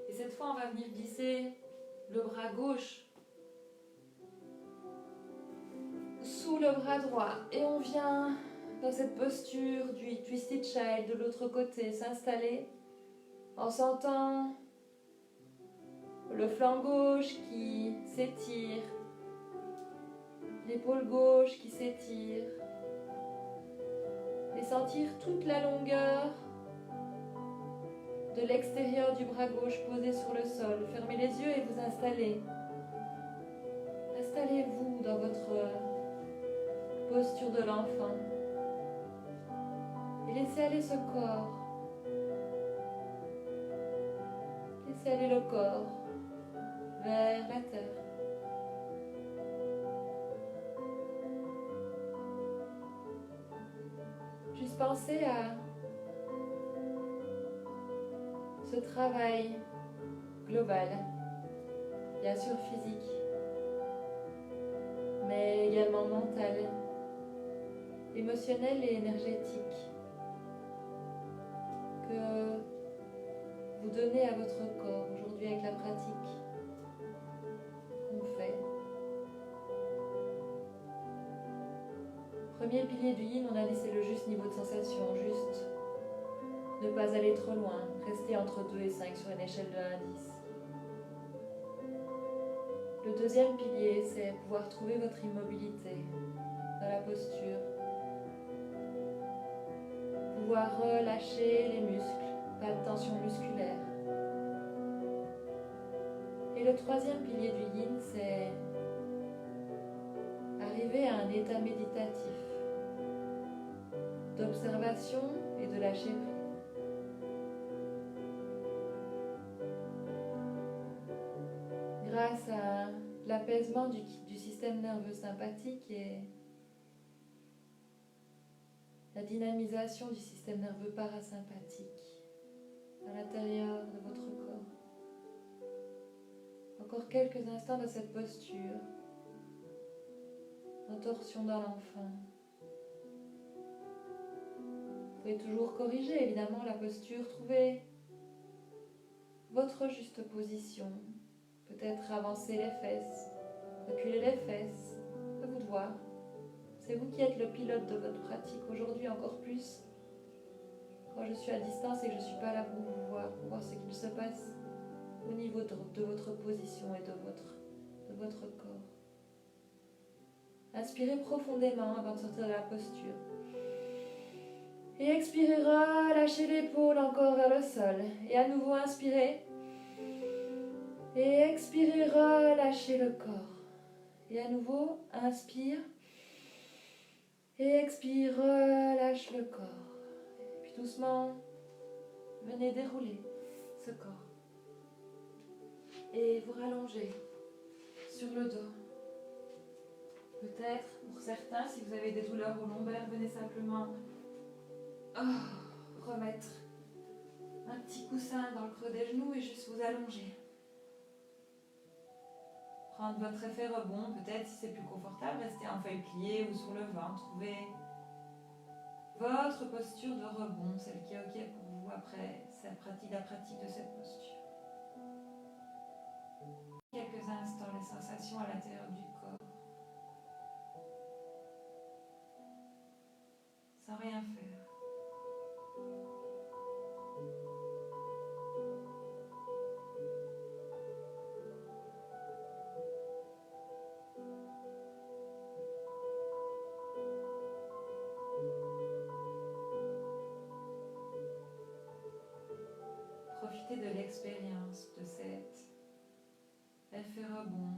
Et cette fois, on va venir glisser le bras gauche sous le bras droit. Et on vient dans cette posture du Twisted Child de l'autre côté, s'installer en sentant le flanc gauche qui s'étire, l'épaule gauche qui s'étire, et sentir toute la longueur de l'extérieur du bras gauche posé sur le sol. Fermez les yeux et vous installez. Installez-vous dans votre posture de l'enfant. Et laissez aller ce corps. Laissez aller le corps vers la terre. Juste pensez à ce travail global, bien sûr physique, mais également mental, émotionnel et énergétique que vous donnez à votre corps aujourd'hui avec la pratique qu'on fait. Premier pilier du yin, on a laissé le juste niveau de sensation, juste ne pas aller trop loin, rester entre 2 et 5 sur une échelle de 1 à 10. Le deuxième pilier, c'est pouvoir trouver votre immobilité dans la posture. Pouvoir relâcher les muscles, pas de tension musculaire. Et le troisième pilier du yin, c'est arriver à un état méditatif, d'observation et de lâcher prise. Grâce à l'apaisement du système nerveux sympathique et la dynamisation du système nerveux parasympathique à l'intérieur de votre corps. Encore quelques instants dans cette posture, en torsion dans l'enfant. Vous pouvez toujours corriger évidemment la posture, trouver votre juste position. Peut-être avancer les fesses, reculer les fesses, à vous de voir. C'est vous qui êtes le pilote de votre pratique aujourd'hui encore plus. Quand je suis à distance et que je ne suis pas là pour vous voir ce qu'il se passe au niveau de votre position et de votre corps. Inspirez profondément avant de sortir de la posture. Et expirez, relâchez l'épaule encore vers le sol. Et à nouveau inspirez. Et expirez, relâchez le corps. Et à nouveau, inspire. Et expire, relâche le corps. Et puis doucement, venez dérouler ce corps. Et vous rallongez sur le dos. Peut-être, pour certains, si vous avez des douleurs au lombaire, venez simplement remettre un petit coussin dans le creux des genoux et juste vous allonger. Prendre votre effet rebond, peut-être si c'est plus confortable, restez en feuille pliée ou sur le ventre. Trouvez votre posture de rebond, celle qui est OK pour vous après la pratique de cette posture. Quelques instants, les sensations à l'intérieur du corps. Sans rien faire. Profitez de l'expérience de cet effet rebond.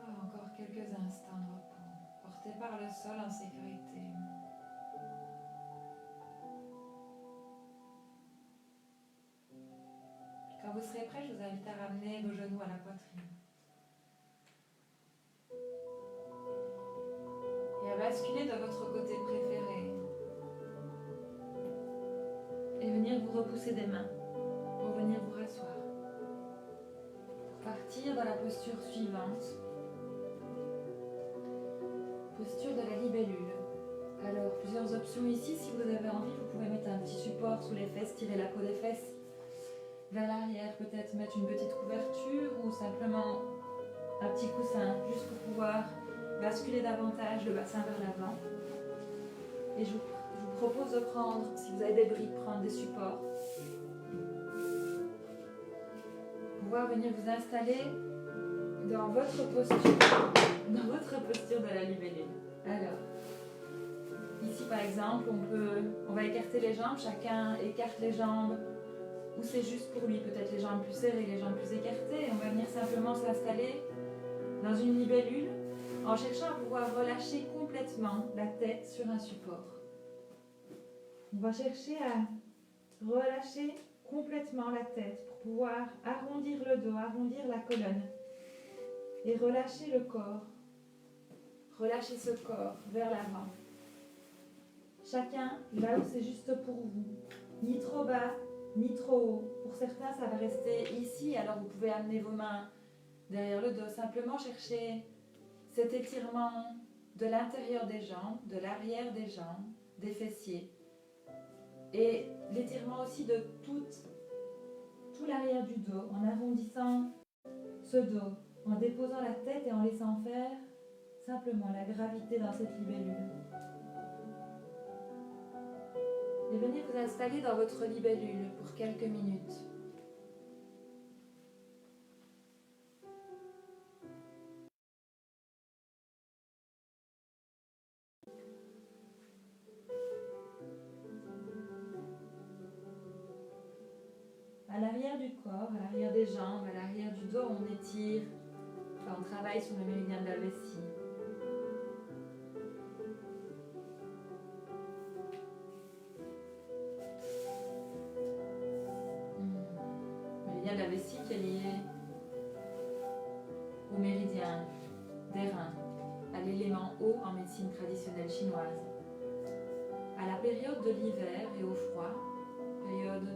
Encore quelques instants de repos, porté par le sol en sécurité. Quand vous serez prêt, je vous invite à ramener vos genoux à la poitrine. Et à basculer de votre côté préféré. Et venir vous repousser des mains pour venir vous rasseoir. Pour partir dans la posture suivante. Posture de la libellule. Alors, plusieurs options ici. Si vous avez envie, vous pouvez mettre un petit support sous les fesses, tirer la peau des fesses vers l'arrière, peut-être mettre une petite couverture ou simplement un petit coussin, juste pour pouvoir basculer davantage le bassin vers l'avant. Et je vous propose de prendre, si vous avez des briques, prendre des supports. Pouvoir venir vous installer dans votre posture de la libellule. Alors, ici par exemple, on va écarter les jambes, chacun écarte les jambes, ou c'est juste pour lui, peut-être les jambes plus serrées, les jambes plus écartées, et on va venir simplement s'installer dans une libellule en cherchant à pouvoir relâcher complètement la tête sur un support. On va chercher à relâcher complètement la tête pour pouvoir arrondir le dos, arrondir la colonne et relâcher le corps. Relâchez ce corps vers l'avant. Chacun là où c'est juste pour vous. Ni trop bas, ni trop haut. Pour certains, ça va rester ici, alors vous pouvez amener vos mains derrière le dos. Simplement chercher cet étirement de l'intérieur des jambes, de l'arrière des jambes, des fessiers. Et l'étirement aussi de tout l'arrière du dos, en arrondissant ce dos, en déposant la tête et en laissant faire simplement la gravité dans cette libellule. Et venez vous installer dans votre libellule pour quelques minutes. À l'arrière du corps, à l'arrière des jambes, à l'arrière du dos, on étire, on travaille sur le méridien de la vessie. Le méridien de la vessie qui est lié au méridien des reins, à l'élément eau en médecine traditionnelle chinoise. À la période de l'hiver et au froid, période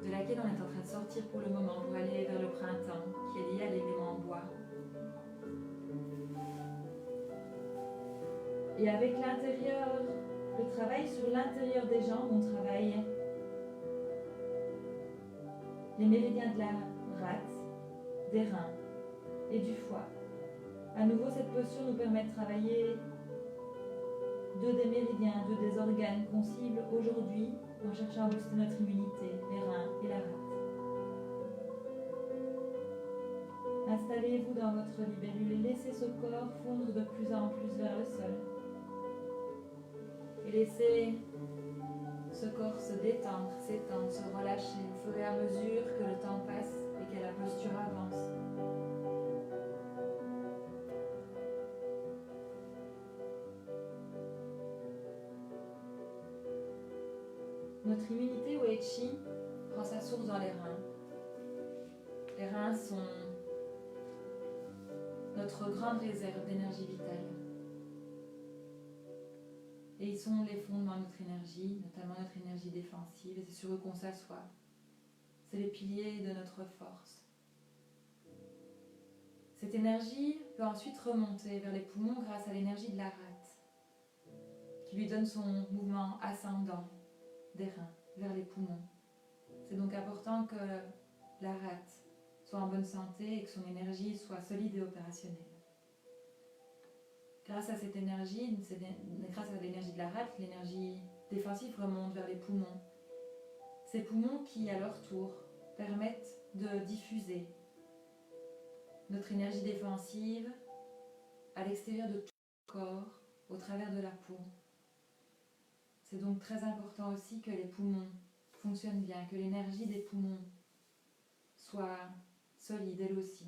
de laquelle on est en train de sortir pour le moment pour aller vers le printemps, qui est lié à l'élément bois. Et avec l'intérieur, le travail sur l'intérieur des jambes, on travaille les méridiens de la rate, des reins et du foie. À nouveau, cette posture nous permet de travailler deux des méridiens, deux des organes qu'on cible aujourd'hui en cherchant à booster notre immunité, les reins et la rate. Installez-vous dans votre libellule et laissez ce corps fondre de plus en plus vers le sol. Et laissez ce corps se détendre, s'étendre, se relâcher au fur et à mesure que le temps passe et que la posture avance. Notre immunité Wei Qi prend sa source dans les reins. Les reins sont notre grande réserve d'énergie vitale. Et ils sont les fondements de notre énergie, notamment notre énergie défensive, et c'est sur eux qu'on s'assoit. C'est les piliers de notre force. Cette énergie peut ensuite remonter vers les poumons grâce à l'énergie de la rate, qui lui donne son mouvement ascendant des reins vers les poumons. C'est donc important que la rate soit en bonne santé et que son énergie soit solide et opérationnelle. Grâce à cette énergie, grâce à l'énergie de la rate, l'énergie défensive remonte vers les poumons. Ces poumons qui, à leur tour, permettent de diffuser notre énergie défensive à l'extérieur de tout le corps, au travers de la peau. C'est donc très important aussi que les poumons fonctionnent bien, que l'énergie des poumons soit solide elle aussi.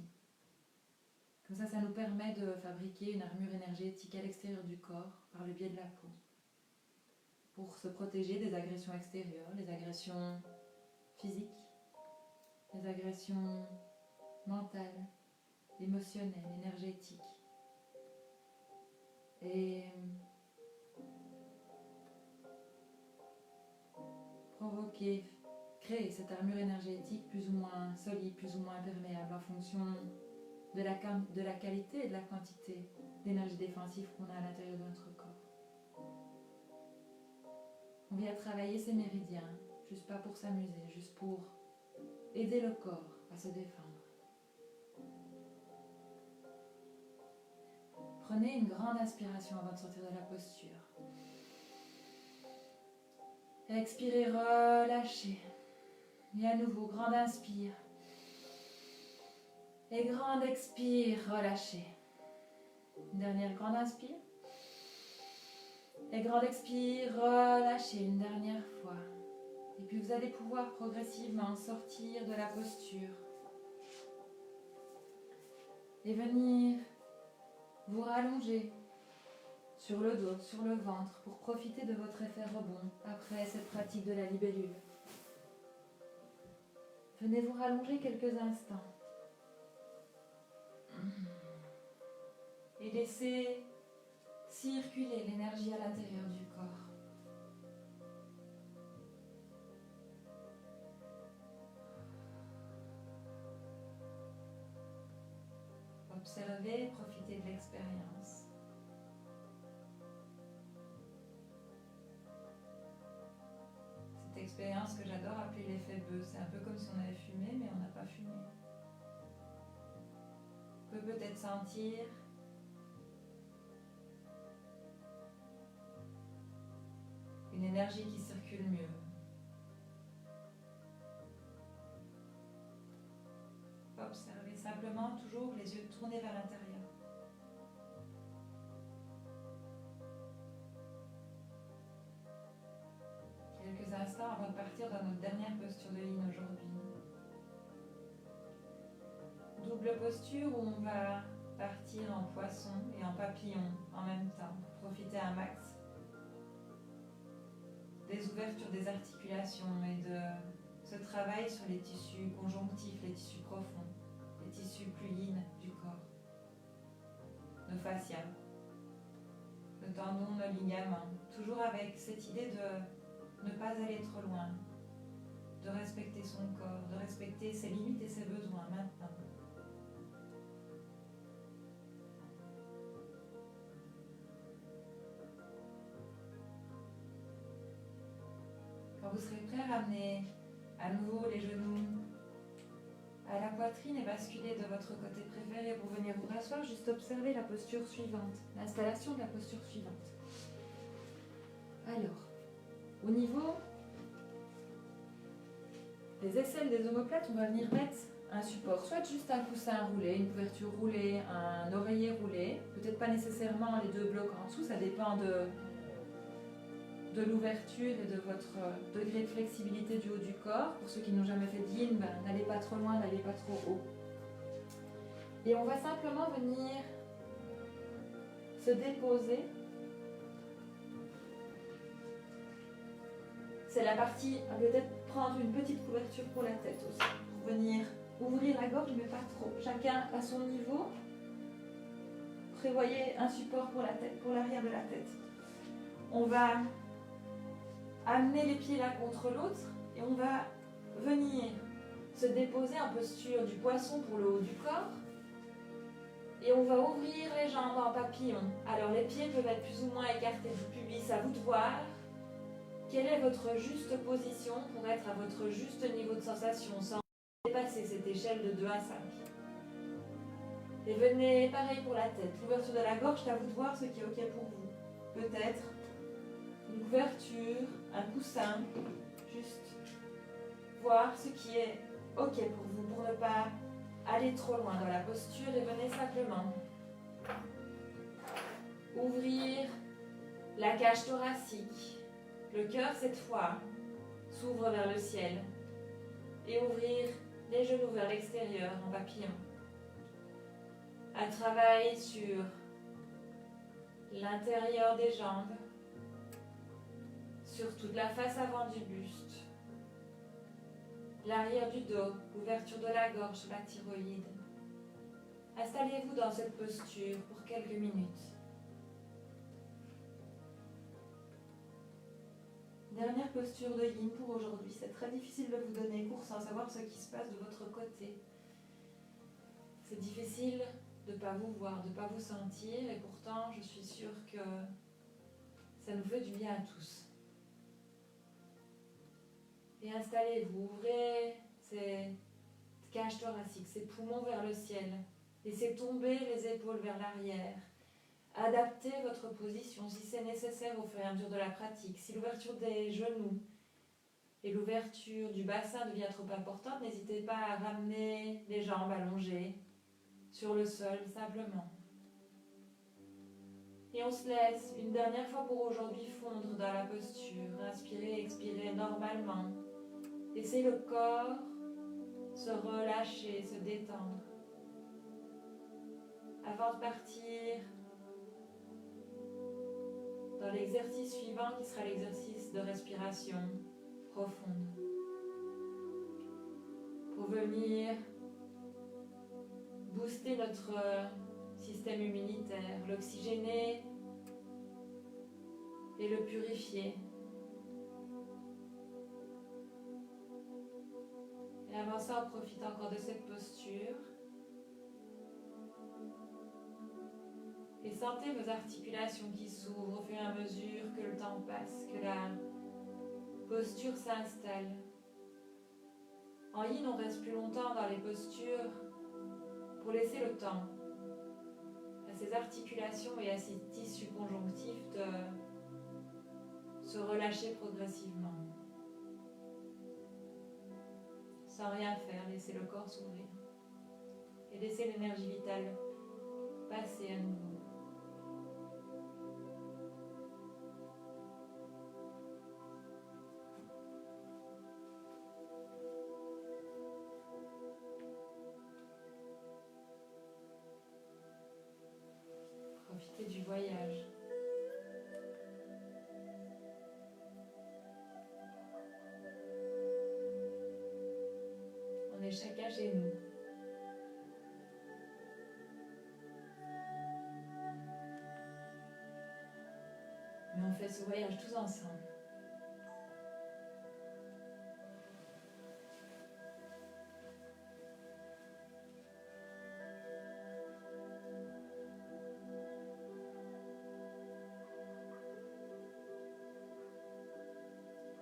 Comme ça nous permet de fabriquer une armure énergétique à l'extérieur du corps par le biais de la peau, pour se protéger des agressions extérieures, les agressions physiques, les agressions mentales, émotionnelles, énergétiques. Et créer cette armure énergétique plus ou moins solide, plus ou moins imperméable en fonction de la qualité et de la quantité d'énergie défensive qu'on a à l'intérieur de notre corps. On vient travailler ces méridiens, juste pas pour s'amuser, juste pour aider le corps à se défendre. Prenez une grande inspiration avant de sortir de la posture. Expirez, relâchez. Et à nouveau, grande inspire. Et grande expire, relâchez. Une dernière grande inspire. Et grande expire, relâchez une dernière fois. Et puis vous allez pouvoir progressivement sortir de la posture. Et venir vous rallonger sur le dos, sur le ventre, pour profiter de votre effet rebond après cette pratique de la libellule. Venez vous rallonger quelques instants. Et laissez circuler l'énergie à l'intérieur du corps. Observez, profitez de l'expérience. Cette expérience que j'adore appeler l'effet bœuf, c'est un peu comme si on avait fumé, mais on n'a pas fumé. On peut peut-être sentir une énergie qui circule mieux. Observez simplement toujours les yeux tournés vers l'intérieur. Quelques instants avant de partir dans notre dernière posture de Yin aujourd'hui. Double posture où on va partir en poisson et en papillon en même temps pour profiter un max des ouvertures des articulations et de ce travail sur les tissus conjonctifs, les tissus profonds, les tissus plus yin du corps, nos fascias, nos tendons, nos ligaments, toujours avec cette idée de ne pas aller trop loin, de respecter son corps, de respecter ses limites et ses besoins maintenant. Quand vous serez prêt, ramenez à nouveau les genoux à la poitrine et basculez de votre côté préféré pour venir vous rasseoir. Juste observer la posture suivante, l'installation de la posture suivante. Alors, au niveau des aisselles des omoplates, on va venir mettre un support, soit juste un coussin roulé, une couverture roulée, un oreiller roulé, peut-être pas nécessairement les deux blocs en dessous, ça dépend de l'ouverture et de votre degré de flexibilité du haut du corps. Pour ceux qui n'ont jamais fait de yin, n'allez pas trop loin, n'allez pas trop haut. Et on va simplement venir se déposer. C'est la partie peut-être prendre une petite couverture pour la tête aussi, pour venir ouvrir la gorge, mais pas trop. Chacun à son niveau. Prévoyez un support pour la tête, pour l'arrière de la tête. On va amener les pieds l'un contre l'autre et on va venir se déposer en posture du poisson pour le haut du corps. Et on va ouvrir les jambes en papillon. Alors les pieds peuvent être plus ou moins écartés du pubis, à vous de voir. Quelle est votre juste position pour être à votre juste niveau de sensation sans dépasser cette échelle de 2 à 5. Et venez, pareil pour la tête. L'ouverture de la gorge, c'est à vous de voir ce qui est OK pour vous. Peut-être une couverture, un coussin, juste voir ce qui est OK pour vous, pour ne pas aller trop loin dans la posture et venez simplement ouvrir la cage thoracique. Le cœur, cette fois, s'ouvre vers le ciel et ouvrir les genoux vers l'extérieur en papillon. Un travail sur l'intérieur des jambes, sur toute la face avant du buste, l'arrière du dos, l'ouverture de la gorge sur la thyroïde. Installez-vous dans cette posture pour quelques minutes. Dernière posture de yin pour aujourd'hui. C'est très difficile de vous donner cours sans savoir ce qui se passe de votre côté. C'est difficile de ne pas vous voir, de ne pas vous sentir, et pourtant je suis sûre que ça nous fait du bien à tous. Et installez-vous, ouvrez ces cages thoraciques, ces poumons vers le ciel. Laissez tomber les épaules vers l'arrière. Adaptez votre position si c'est nécessaire au fur et à mesure de la pratique. Si l'ouverture des genoux et l'ouverture du bassin devient trop importante, n'hésitez pas à ramener les jambes allongées sur le sol simplement. Et on se laisse une dernière fois pour aujourd'hui fondre dans la posture. Inspirez, expirez normalement. Laissez le corps se relâcher, se détendre. Avant de partir dans l'exercice suivant qui sera l'exercice de respiration profonde. Pour venir booster notre système immunitaire, l'oxygéner et le purifier. Et avant ça, on profite encore de cette posture. Et sentez vos articulations qui s'ouvrent au fur et à mesure que le temps passe, que la posture s'installe. En yin, on reste plus longtemps dans les postures pour laisser le temps à ces articulations et à ces tissus conjonctifs de se relâcher progressivement. Sans rien faire, laissez le corps s'ouvrir et laissez l'énergie vitale passer à nouveau. Profitez du voyage. On est chacun chez nous. Mais on fait ce voyage tous ensemble.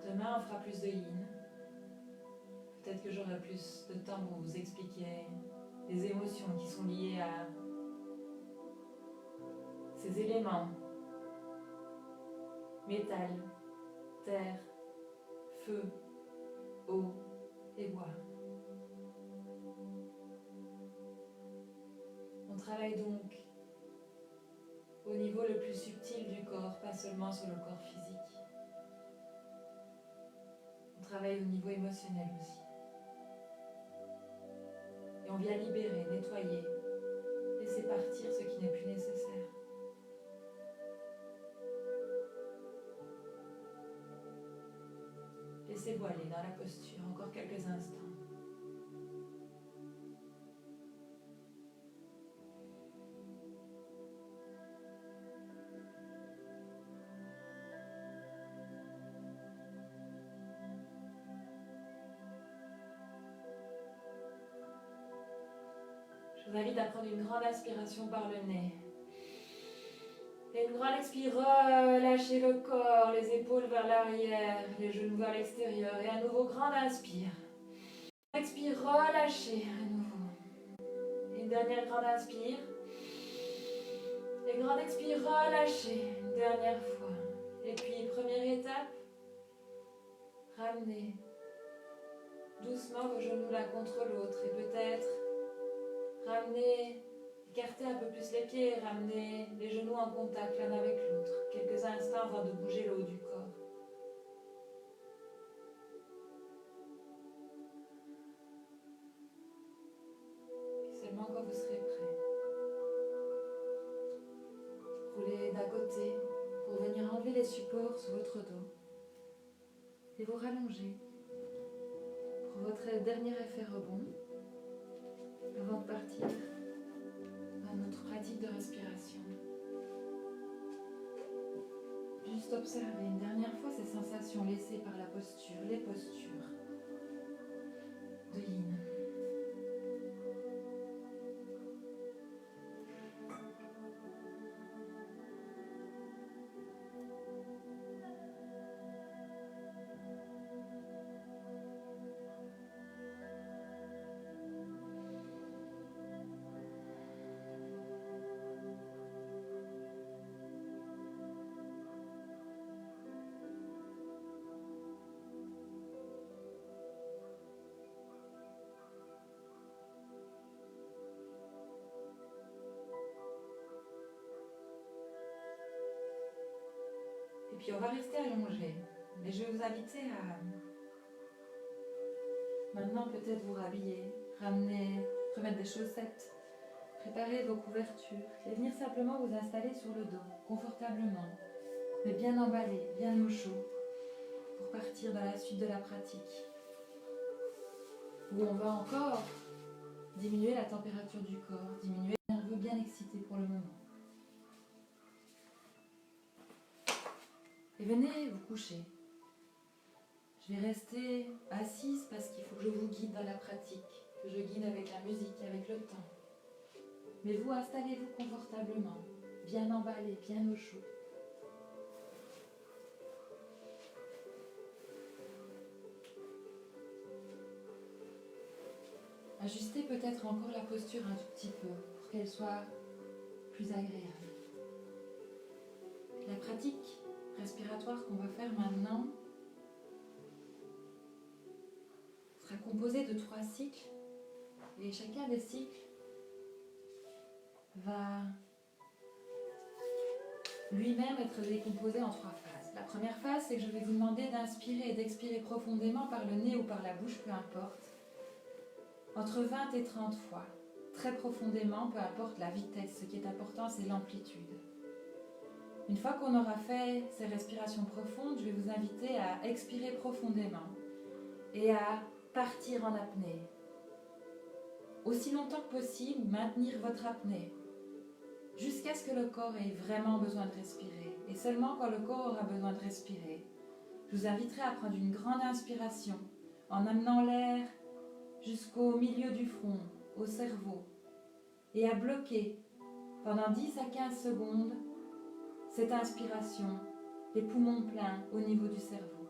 Demain, on fera plus de yin. Peut-être que j'aurai plus de temps pour vous expliquer les émotions qui sont liées à ces éléments. Métal, terre, feu, eau et bois. On travaille donc au niveau le plus subtil du corps, pas seulement sur le corps physique. On travaille au niveau émotionnel aussi. Et on vient libérer, nettoyer, laisser partir ce qui n'est plus nécessaire. Laissez laisser voiler dans la posture encore quelques instants. Je vous invite à prendre une grande inspiration par le nez. Et une grande expire, relâchez le corps, les épaules vers l'arrière, les genoux vers l'extérieur. Et à nouveau, grande inspire. Expire, relâchez à nouveau. Et une dernière grande inspire. Et grande expire, relâchez une dernière fois. Et puis, première étape, ramenez doucement vos genoux l'un contre l'autre. Et peut-être ramenez, écartez un peu plus les pieds, ramenez les genoux en contact l'un avec l'autre. Quelques instants avant de bouger le haut du corps. Puis seulement quand vous serez prêt, roulez d'un côté pour venir enlever les supports sous votre dos et vous rallonger pour votre dernier effet rebond avant de partir dans notre pratique de respiration. Juste observer une dernière fois ces sensations laissées par la posture, les postures de Yin. Et puis on va rester allongé. Mais je vais vous inviter à maintenant peut-être vous rhabiller, remettre des chaussettes, préparer vos couvertures et venir simplement vous installer sur le dos, confortablement, mais bien emballé, bien au chaud, pour partir dans la suite de la pratique. Où on va encore diminuer la température du corps, diminuer le nerveux bien excité pour le moment. Et venez vous coucher. Je vais rester assise parce qu'il faut que je vous guide dans la pratique, que je guide avec la musique, avec le temps. Mais vous, installez-vous confortablement, bien emballé, bien au chaud. Ajustez peut-être encore la posture un tout petit peu pour qu'elle soit plus agréable. La pratique respiratoire qu'on va faire maintenant sera composée de 3 cycles et chacun des cycles va lui-même être décomposé en 3 phases. La première phase, c'est que je vais vous demander d'inspirer et d'expirer profondément par le nez ou par la bouche, peu importe, entre 20 et 30 fois, très profondément, peu importe la vitesse. Ce qui est important, c'est l'amplitude. Une fois qu'on aura fait ces respirations profondes, je vais vous inviter à expirer profondément et à partir en apnée. Aussi longtemps que possible, maintenir votre apnée jusqu'à ce que le corps ait vraiment besoin de respirer. Et seulement quand le corps aura besoin de respirer, je vous inviterai à prendre une grande inspiration en amenant l'air jusqu'au milieu du front, au cerveau, et à bloquer pendant 10 à 15 secondes cette inspiration, les poumons pleins au niveau du cerveau.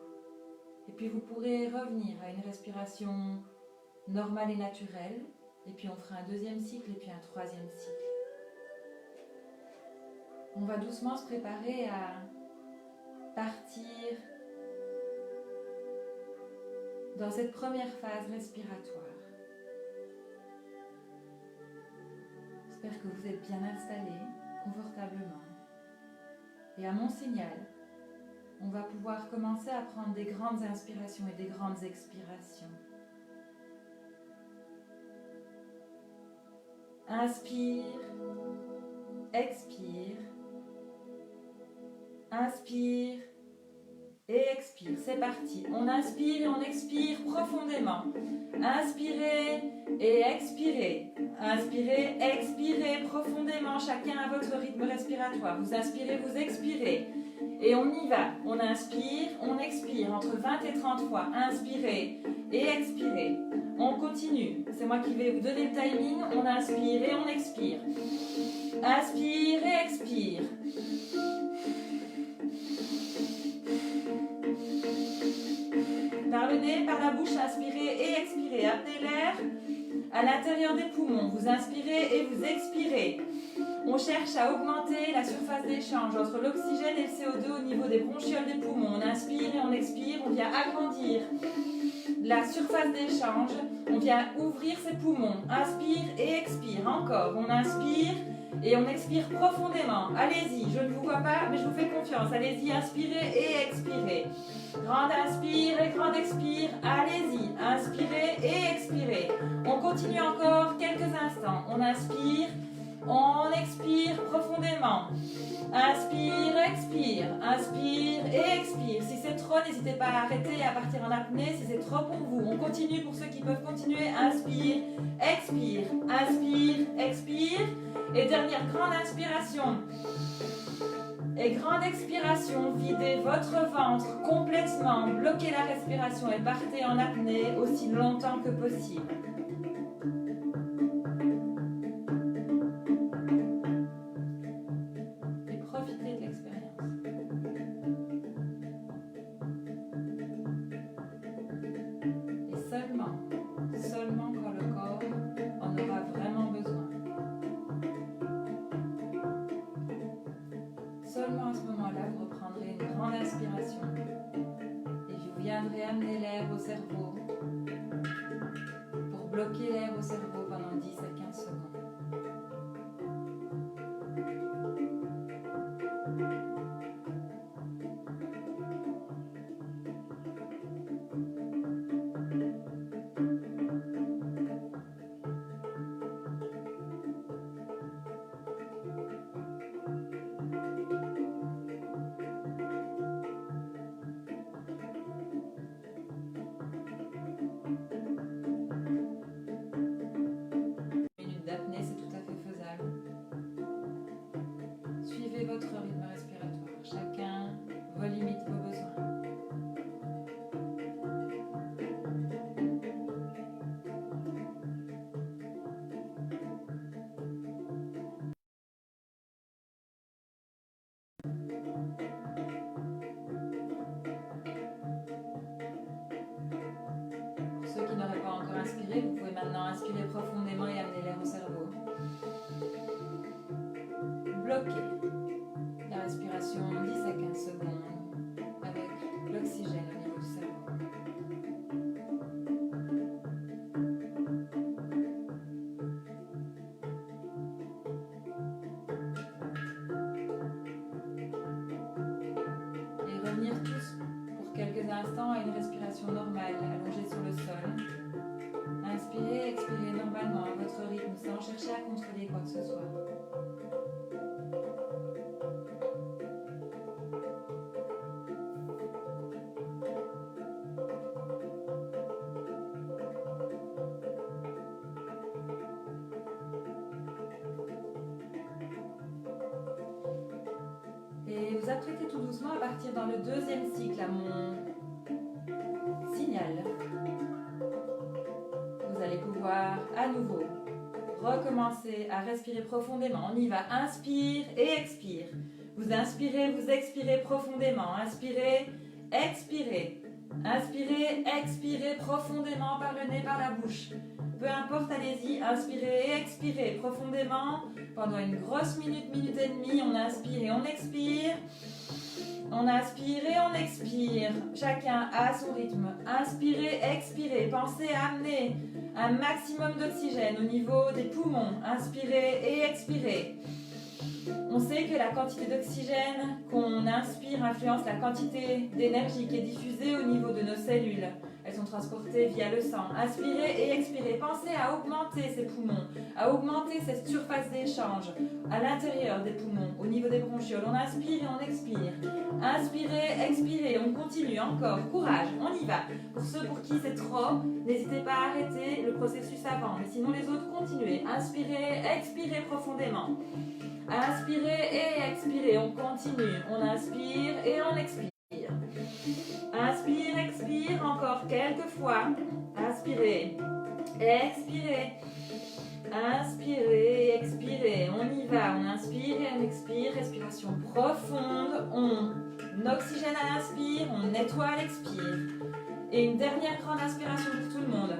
Et puis vous pourrez revenir à une respiration normale et naturelle, et puis on fera un deuxième cycle et puis un troisième cycle. On va doucement se préparer à partir dans cette première phase respiratoire. J'espère que vous êtes bien installés, confortablement. Et à mon signal, on va pouvoir commencer à prendre des grandes inspirations et des grandes expirations. Inspire, expire, inspire et expire. c'est parti. On inspire et on expire profondément. Inspirez et expirez. Inspirez, expirez profondément, chacun à votre rythme respiratoire. Vous inspirez, vous expirez. Et on y va. On inspire, on expire entre 20 et 30 fois. Inspirez et expirez. On continue. C'est moi qui vais vous donner le timing. On inspire et on expire. Inspire et expire. Par le nez, par la bouche, inspirez et expirez. Amenez l'air à l'intérieur des poumons. Vous inspirez et vous expirez. On cherche à augmenter la surface d'échange entre l'oxygène et le CO2 au niveau des bronchioles des poumons. On inspire et on expire. On vient agrandir la surface d'échange. On vient ouvrir ses poumons. Inspire et expire. Encore. On inspire et on expire profondément. Allez-y, je ne vous vois pas, mais je vous fais confiance. Allez-y, inspirez et expirez. Grande inspire et grande expire. Allez-y, inspirez et expirez. On continue encore quelques instants. On inspire, on expire profondément. Inspire, expire. Inspire et expire. Si c'est trop, n'hésitez pas à arrêter et à partir en apnée si c'est trop pour vous. On continue pour ceux qui peuvent continuer. Inspire, expire. Inspire, expire. Et dernière grande inspiration et grande expiration, videz votre ventre complètement, bloquez la respiration et partez en apnée aussi longtemps que possible. Et profitez de l'expérience. Et seulement quand le corps en aura vraiment besoin. Seulement à ce moment-là, vous reprendrez une grande inspiration et vous viendrez amener l'air au cerveau pour bloquer l'air au cerveau pendant 10 à 15 secondes. D'apnée, c'est tout à fait faisable. Suivez votre rythme respiratoire, chacun vos limites, vos besoins. Pour ceux qui n'auraient pas encore inspiré, vous pouvez maintenant inspirer profondément et amener l'air au cerveau. Bloquez la respiration 10 à 15 secondes avec l'oxygène au niveau du cerveau. Et revenir tous pour quelques instants à une respiration normale, allongée sur le sol. Inspirez, expirez normalement à votre rythme sans chercher à contrôler quoi que ce soit. Et vous apprêtez tout doucement à partir dans le deuxième cycle à mon signal. Vous allez pouvoir à nouveau recommencer à respirer profondément. On y va. Inspire et expire. Vous inspirez, vous expirez profondément. Inspirez, expirez. Inspirez, expirez profondément par le nez, par la bouche. Peu importe, allez-y. Inspirez et expirez profondément pendant une grosse minute, minute et demie. On inspire et on expire. On inspire et on expire. Chacun à son rythme. Inspirez, expirez. Pensez à amener un maximum d'oxygène au niveau des poumons. Inspirez et expirez. On sait que la quantité d'oxygène qu'on inspire influence la quantité d'énergie qui est diffusée au niveau de nos cellules. Elles sont transportés via le sang. Inspirez et expirez. Pensez à augmenter ces poumons, à augmenter cette surface d'échange à l'intérieur des poumons, au niveau des bronchioles. On inspire et on expire. Inspirez, expirez, on continue encore. Courage, on y va. Pour ceux pour qui c'est trop, n'hésitez pas à arrêter le processus avant. Mais sinon les autres, continuez. Inspirez, expirez profondément. Inspirez et expirez, on continue. On inspire et on expire. Inspire, expire, encore quelques fois. Inspirez, expirez. Inspirez, expirez. On y va, on inspire et on expire. Respiration profonde. On oxygène à l'inspire, on nettoie à l'expire. Et une dernière grande inspiration pour tout le monde.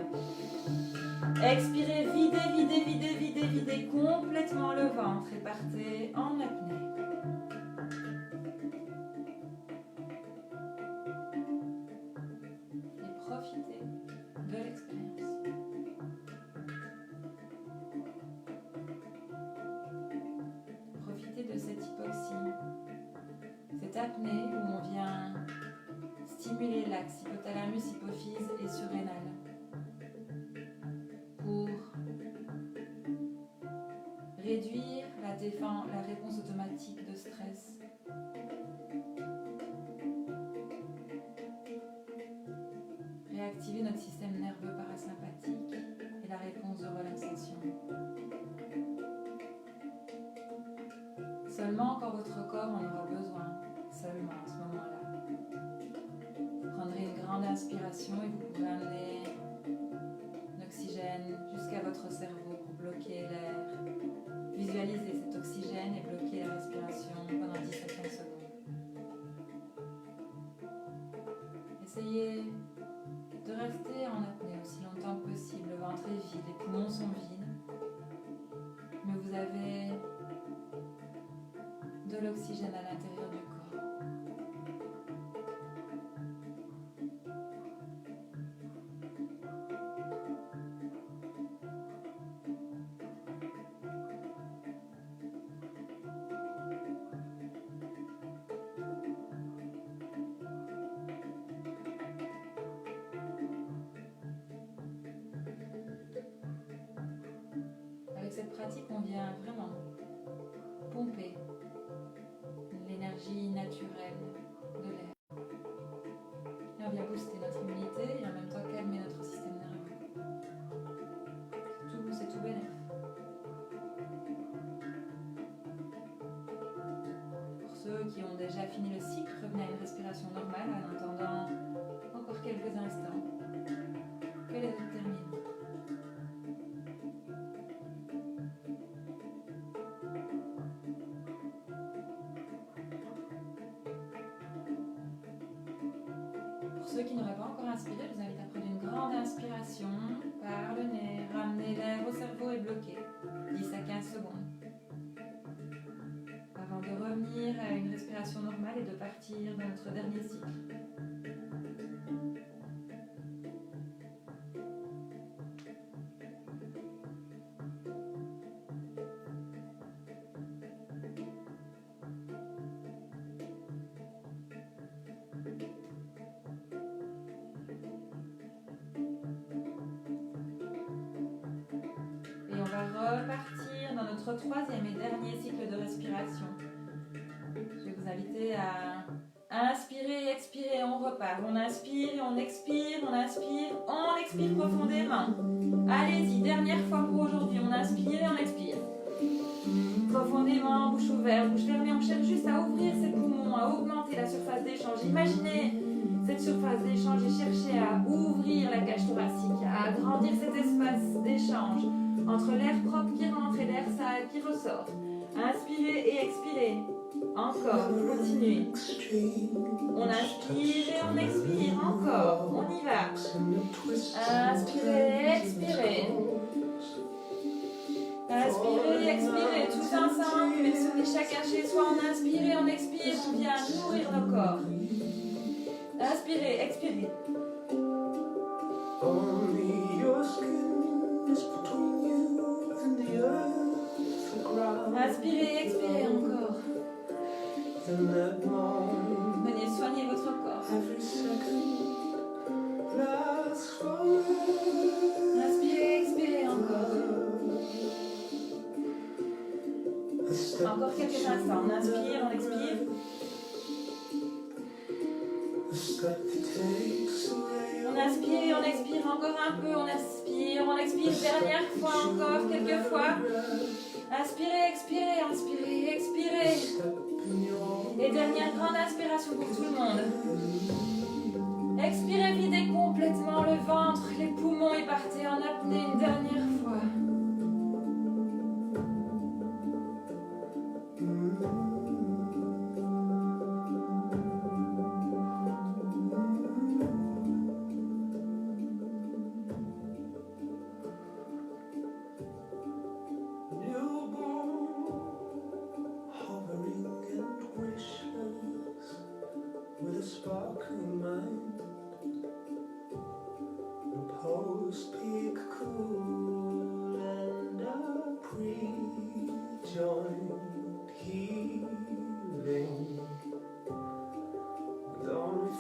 Expirez, videz, videz, videz, videz, videz complètement le ventre et partez en apnée. Et profitez de l'expérience. Profitez de cette hypoxie, cette apnée où on vient stimuler l'axe hypothalamus, hypophyse et surrénal pour réduire la réponse automatique de stress. Réactiver notre système nerveux parasympathique et la réponse de relaxation. Seulement quand votre corps en aura besoin, seulement à ce moment-là. Vous prendrez une grande inspiration et vous pourrez amener l'oxygène jusqu'à votre cerveau pour bloquer l'air. Visualisez cet oxygène et bloquez la respiration pendant 10 à 15 secondes. Essayez de rester en apnée aussi longtemps que possible. Le ventre est vide, les poumons sont vides, mais vous avez de l'oxygène à l'intérieur du corps. Avec cette pratique, on vient vraiment pomper l'énergie naturelle de l'air. Et on vient booster notre immunité et en même temps calmer notre système nerveux. C'est tout bénéf. Pour ceux qui ont déjà fini le cycle, revenez à une respiration normale en attendant encore quelques instants que les autres terminent. Ceux qui n'auraient pas encore inspiré, je vous invite à prendre une grande inspiration par le nez, ramener l'air au cerveau et bloquer 10 à 15 secondes. Avant de revenir à une respiration normale et de partir dans notre dernier cycle. Repartir dans notre troisième et dernier cycle de respiration. Je vais vous inviter à inspirer et expirer, on repart. On inspire et on expire, on expire profondément. Allez-y, dernière fois pour aujourd'hui, on inspire et on expire. Profondément, bouche ouverte, bouche fermée, on cherche juste à ouvrir ses poumons, à augmenter la surface d'échange. Imaginez cette surface d'échange et cherchez à ouvrir la cage thoracique, à agrandir cet espace d'échange entre l'air propre qui rentre et l'air sale qui ressort. Inspirez et expirez. Encore, continuez. On inspire et on expire. Encore, on y va. Inspirez, expirez. Inspirez, expirez, tous ensemble, mais chacun chez soi. On inspire et on expire. On vient nourrir nos corps. Inspirez, expirez. Inspirez, expirez encore. Venez soigner votre corps. Encore quelques instants. On inspire, on expire. On inspire, on expire encore un peu. On inspire, on expire. Dernière fois encore, quelques fois. Inspirez, expirez, inspirez, expirez. Et dernière grande inspiration pour tout le monde. Expirez, videz complètement le ventre, les poumons et partez en apnée une dernière fois.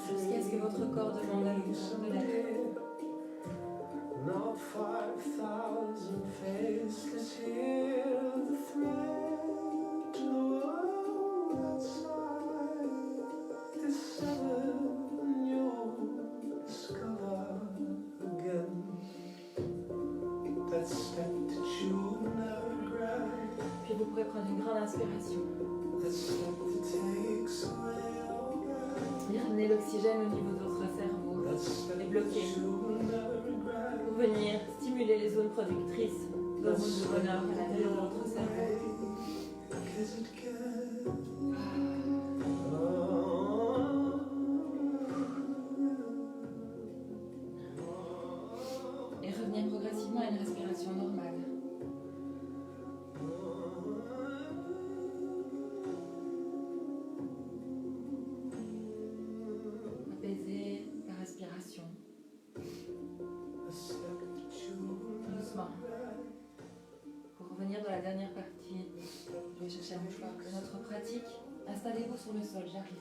Jusqu'à ce que votre corps demande à l'ouverture de la tête. Puis vous pourrez prendre une grande inspiration. Et ramener l'oxygène au niveau de votre cerveau et bloquer pour venir stimuler les zones productrices d'hormones de bonheur à l'intérieur de votre cerveau. Et revenir progressivement à une respiration normale. Apaiser la respiration. Doucement. Pour revenir dans la dernière partie, je vais chercher un mouchoir de notre pratique. Installez-vous sur le sol, j'arrive.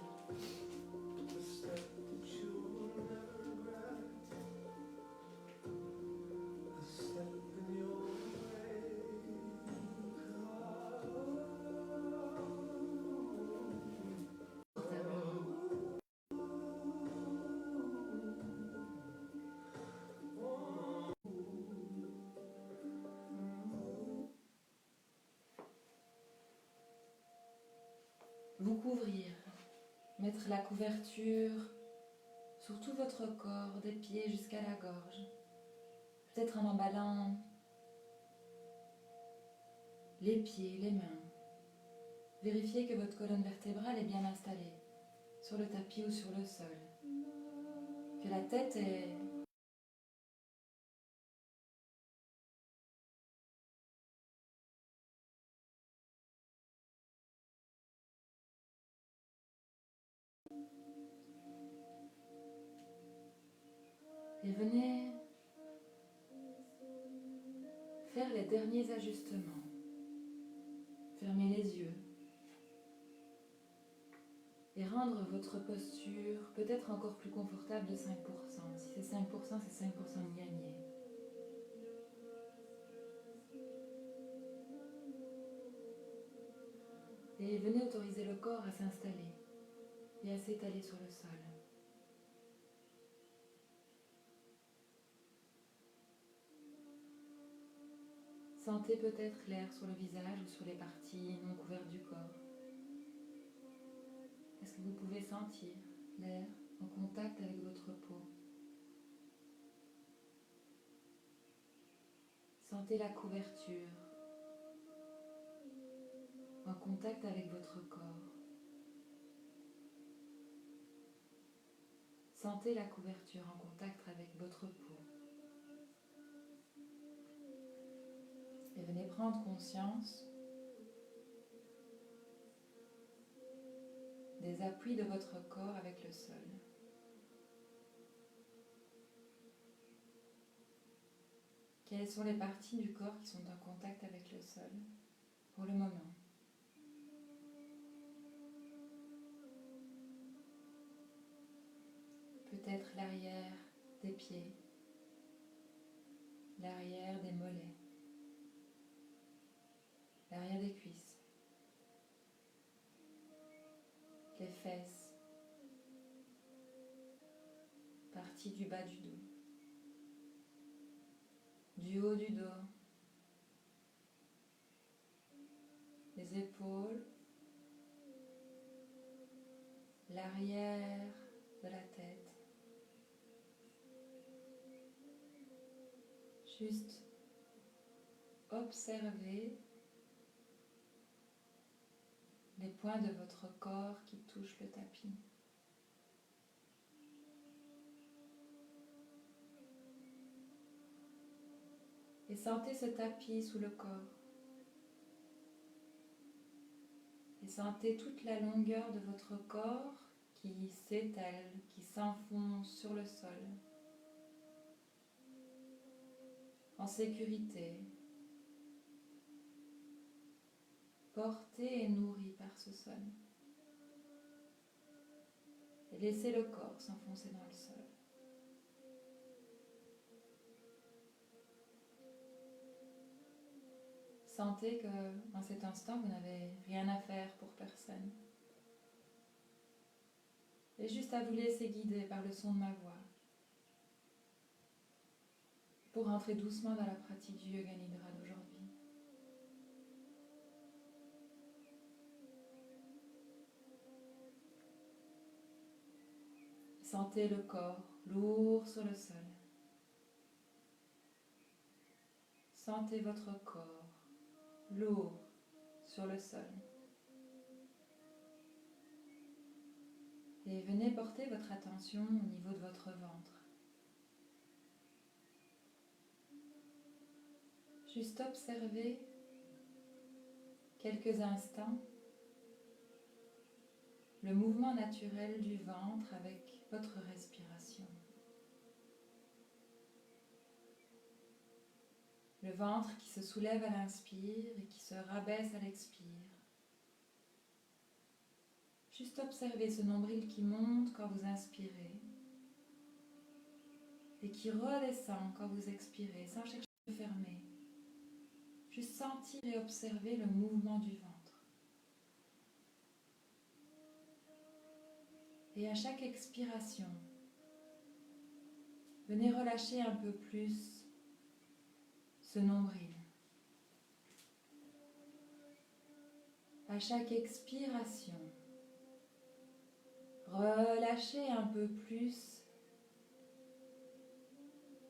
Vous couvrir, mettre la couverture sur tout votre corps, des pieds jusqu'à la gorge, peut-être en emballant les pieds, les mains. Vérifiez que votre colonne vertébrale est bien installée, sur le tapis ou sur le sol, que la tête est et venez faire les derniers ajustements. Fermez les yeux et rendre votre posture peut-être encore plus confortable de 5%. Si c'est 5%, c'est 5% de gagné. Et venez autoriser le corps à s'installer et à s'étaler sur le sol. Sentez peut-être l'air sur le visage ou sur les parties non couvertes du corps. Est-ce que vous pouvez sentir l'air en contact avec votre peau? Sentez la couverture en contact avec votre corps. Sentez la couverture en contact avec votre peau. Et venez prendre conscience des appuis de votre corps avec le sol. Quelles sont les parties du corps qui sont en contact avec le sol pour le moment? Peut-être l'arrière des pieds, l'arrière des mollets, l'arrière des cuisses, fesses, partie du bas du dos, du haut du dos, les épaules, l'arrière de la tête. Juste observez les points de votre corps qui touchent le tapis. Et sentez ce tapis sous le corps. Et sentez toute la longueur de votre corps qui s'étale, qui s'enfonce sur le sol, en sécurité, porté et nourri par ce sol. Et laissez le corps s'enfoncer dans le sol. Sentez que dans cet instant, vous n'avez rien à faire pour personne. Et juste à vous laisser guider par le son de ma voix pour entrer doucement dans la pratique du Yoga Nidra d'aujourd'hui. Sentez le corps lourd sur le sol. Sentez votre corps lourd sur le sol. Et venez porter votre attention au niveau de votre ventre. Juste observez quelques instants le mouvement naturel du ventre avec votre respiration. Le ventre qui se soulève à l'inspire et qui se rabaisse à l'expire. Juste observez ce nombril qui monte quand vous inspirez et qui redescend quand vous expirez, sans chercher à fermer. Juste sentir et observer le mouvement du ventre. Et à chaque expiration, venez relâcher un peu plus ce nombril. À chaque expiration, relâchez un peu plus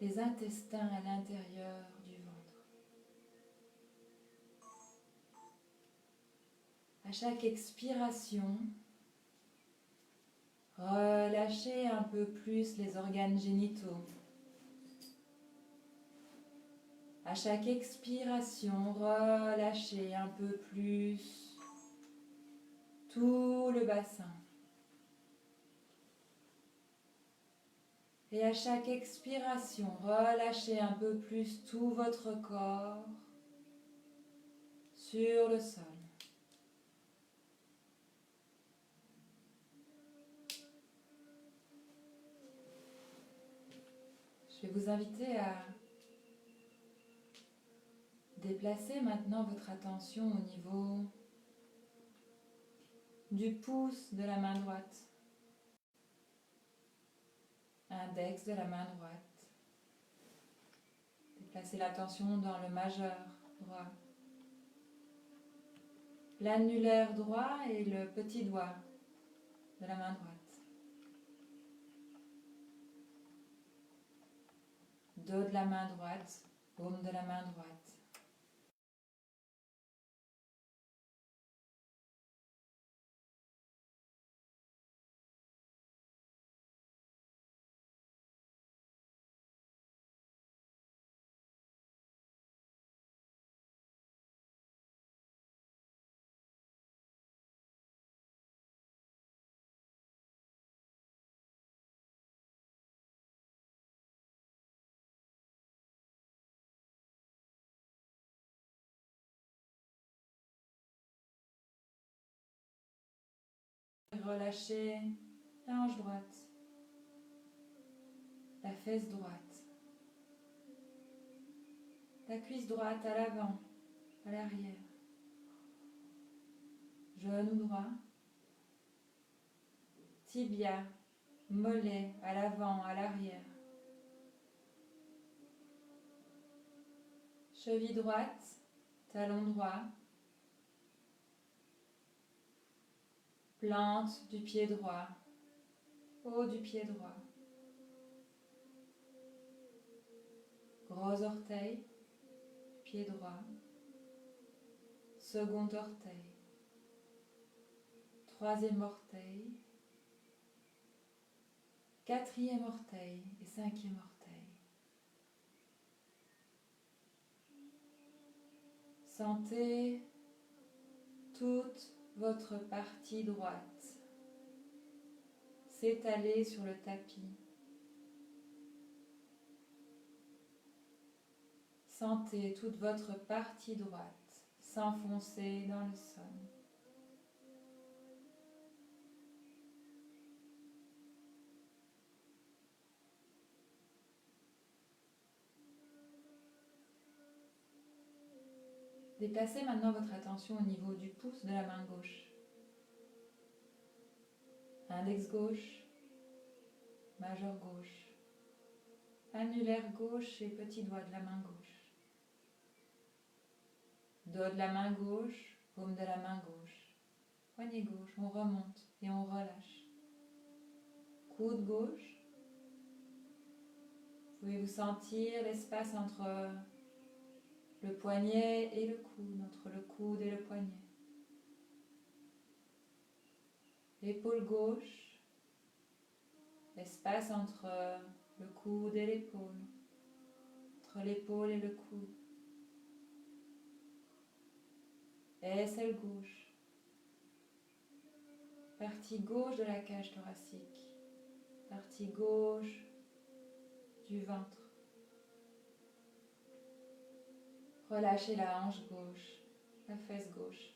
les intestins à l'intérieur du ventre. À chaque expiration, relâchez un peu plus les organes génitaux. À chaque expiration, relâchez un peu plus tout le bassin. Et à chaque expiration, relâchez un peu plus tout votre corps sur le sol. Je vais vous inviter à déplacer maintenant votre attention au niveau du pouce de la main droite, index de la main droite. Déplacez l'attention dans le majeur droit, l'annulaire droit et le petit doigt de la main droite. Dos de la main droite, paume de la main droite. Relâchez la hanche droite, la fesse droite, la cuisse droite à l'avant, à l'arrière, genou droit, tibia, mollet, à l'avant, à l'arrière. Cheville droite, talon droit. Plante du pied droit, haut du pied droit. Gros orteil, pied droit. Second orteil. Troisième orteil. Quatrième orteil et cinquième orteil. Sentez toute votre partie droite s'étaler sur le tapis. Sentez toute votre partie droite s'enfoncer dans le sol. Déplacez maintenant votre attention au niveau du pouce de la main gauche. Index gauche, majeur gauche, annulaire gauche et petit doigt de la main gauche. Dos de la main gauche, paume de la main gauche, poignet gauche, on remonte et on relâche. Coude gauche, pouvez-vous sentir l'espace entre le poignet et le coude, entre le coude et le poignet. Épaule gauche, l'espace entre le coude et l'épaule, entre l'épaule et le coude. Aisselle gauche, partie gauche de la cage thoracique, partie gauche du ventre. Relâchez la hanche gauche, la fesse gauche.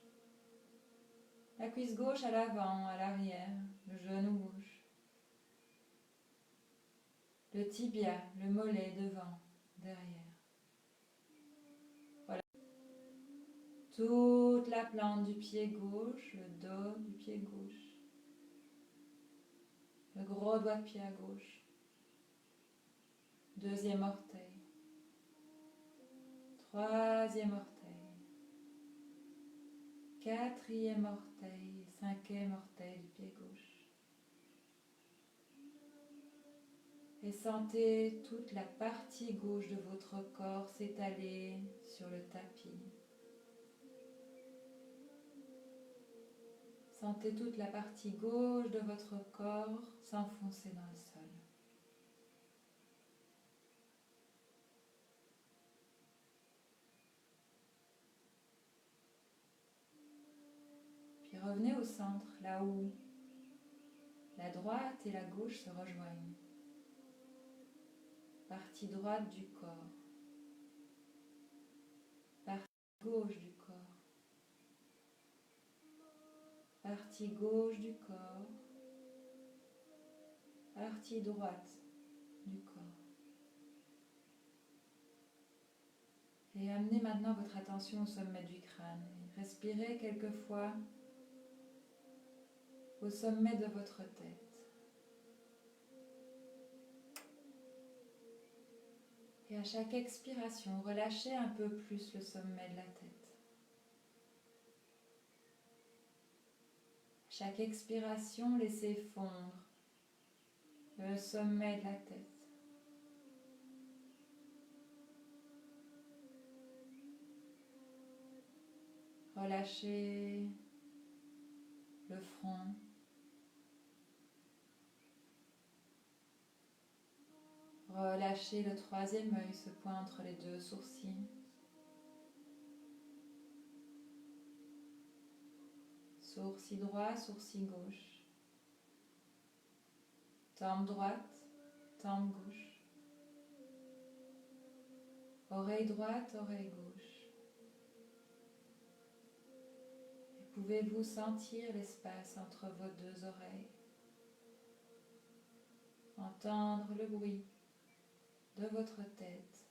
La cuisse gauche à l'avant, à l'arrière, le genou gauche. Le tibia, le mollet devant, derrière. Voilà. Toute la plante du pied gauche, le dos du pied gauche. Le gros doigt de pied à gauche. Deuxième orteil. Troisième orteil. Quatrième orteil et cinquième orteil du pied gauche. Et sentez toute la partie gauche de votre corps s'étaler sur le tapis. Sentez toute la partie gauche de votre corps s'enfoncer dans le sol. Puis revenez au centre, là où la droite et la gauche se rejoignent. Partie droite du corps. Partie gauche du corps. Partie gauche du corps. Partie droite du corps. Et amenez maintenant votre attention au sommet du crâne. Respirez quelquefois au sommet de votre tête. Et à chaque expiration, relâchez un peu plus le sommet de la tête. À chaque expiration, laissez fondre le sommet de la tête. Relâchez le front. Relâchez le troisième œil, ce point entre les deux sourcils. Sourcil droit, sourcil gauche. Tempe droite, tempe gauche. Oreille droite, oreille gauche. Et pouvez-vous sentir l'espace entre vos deux oreilles? Entendre le bruit de votre tête,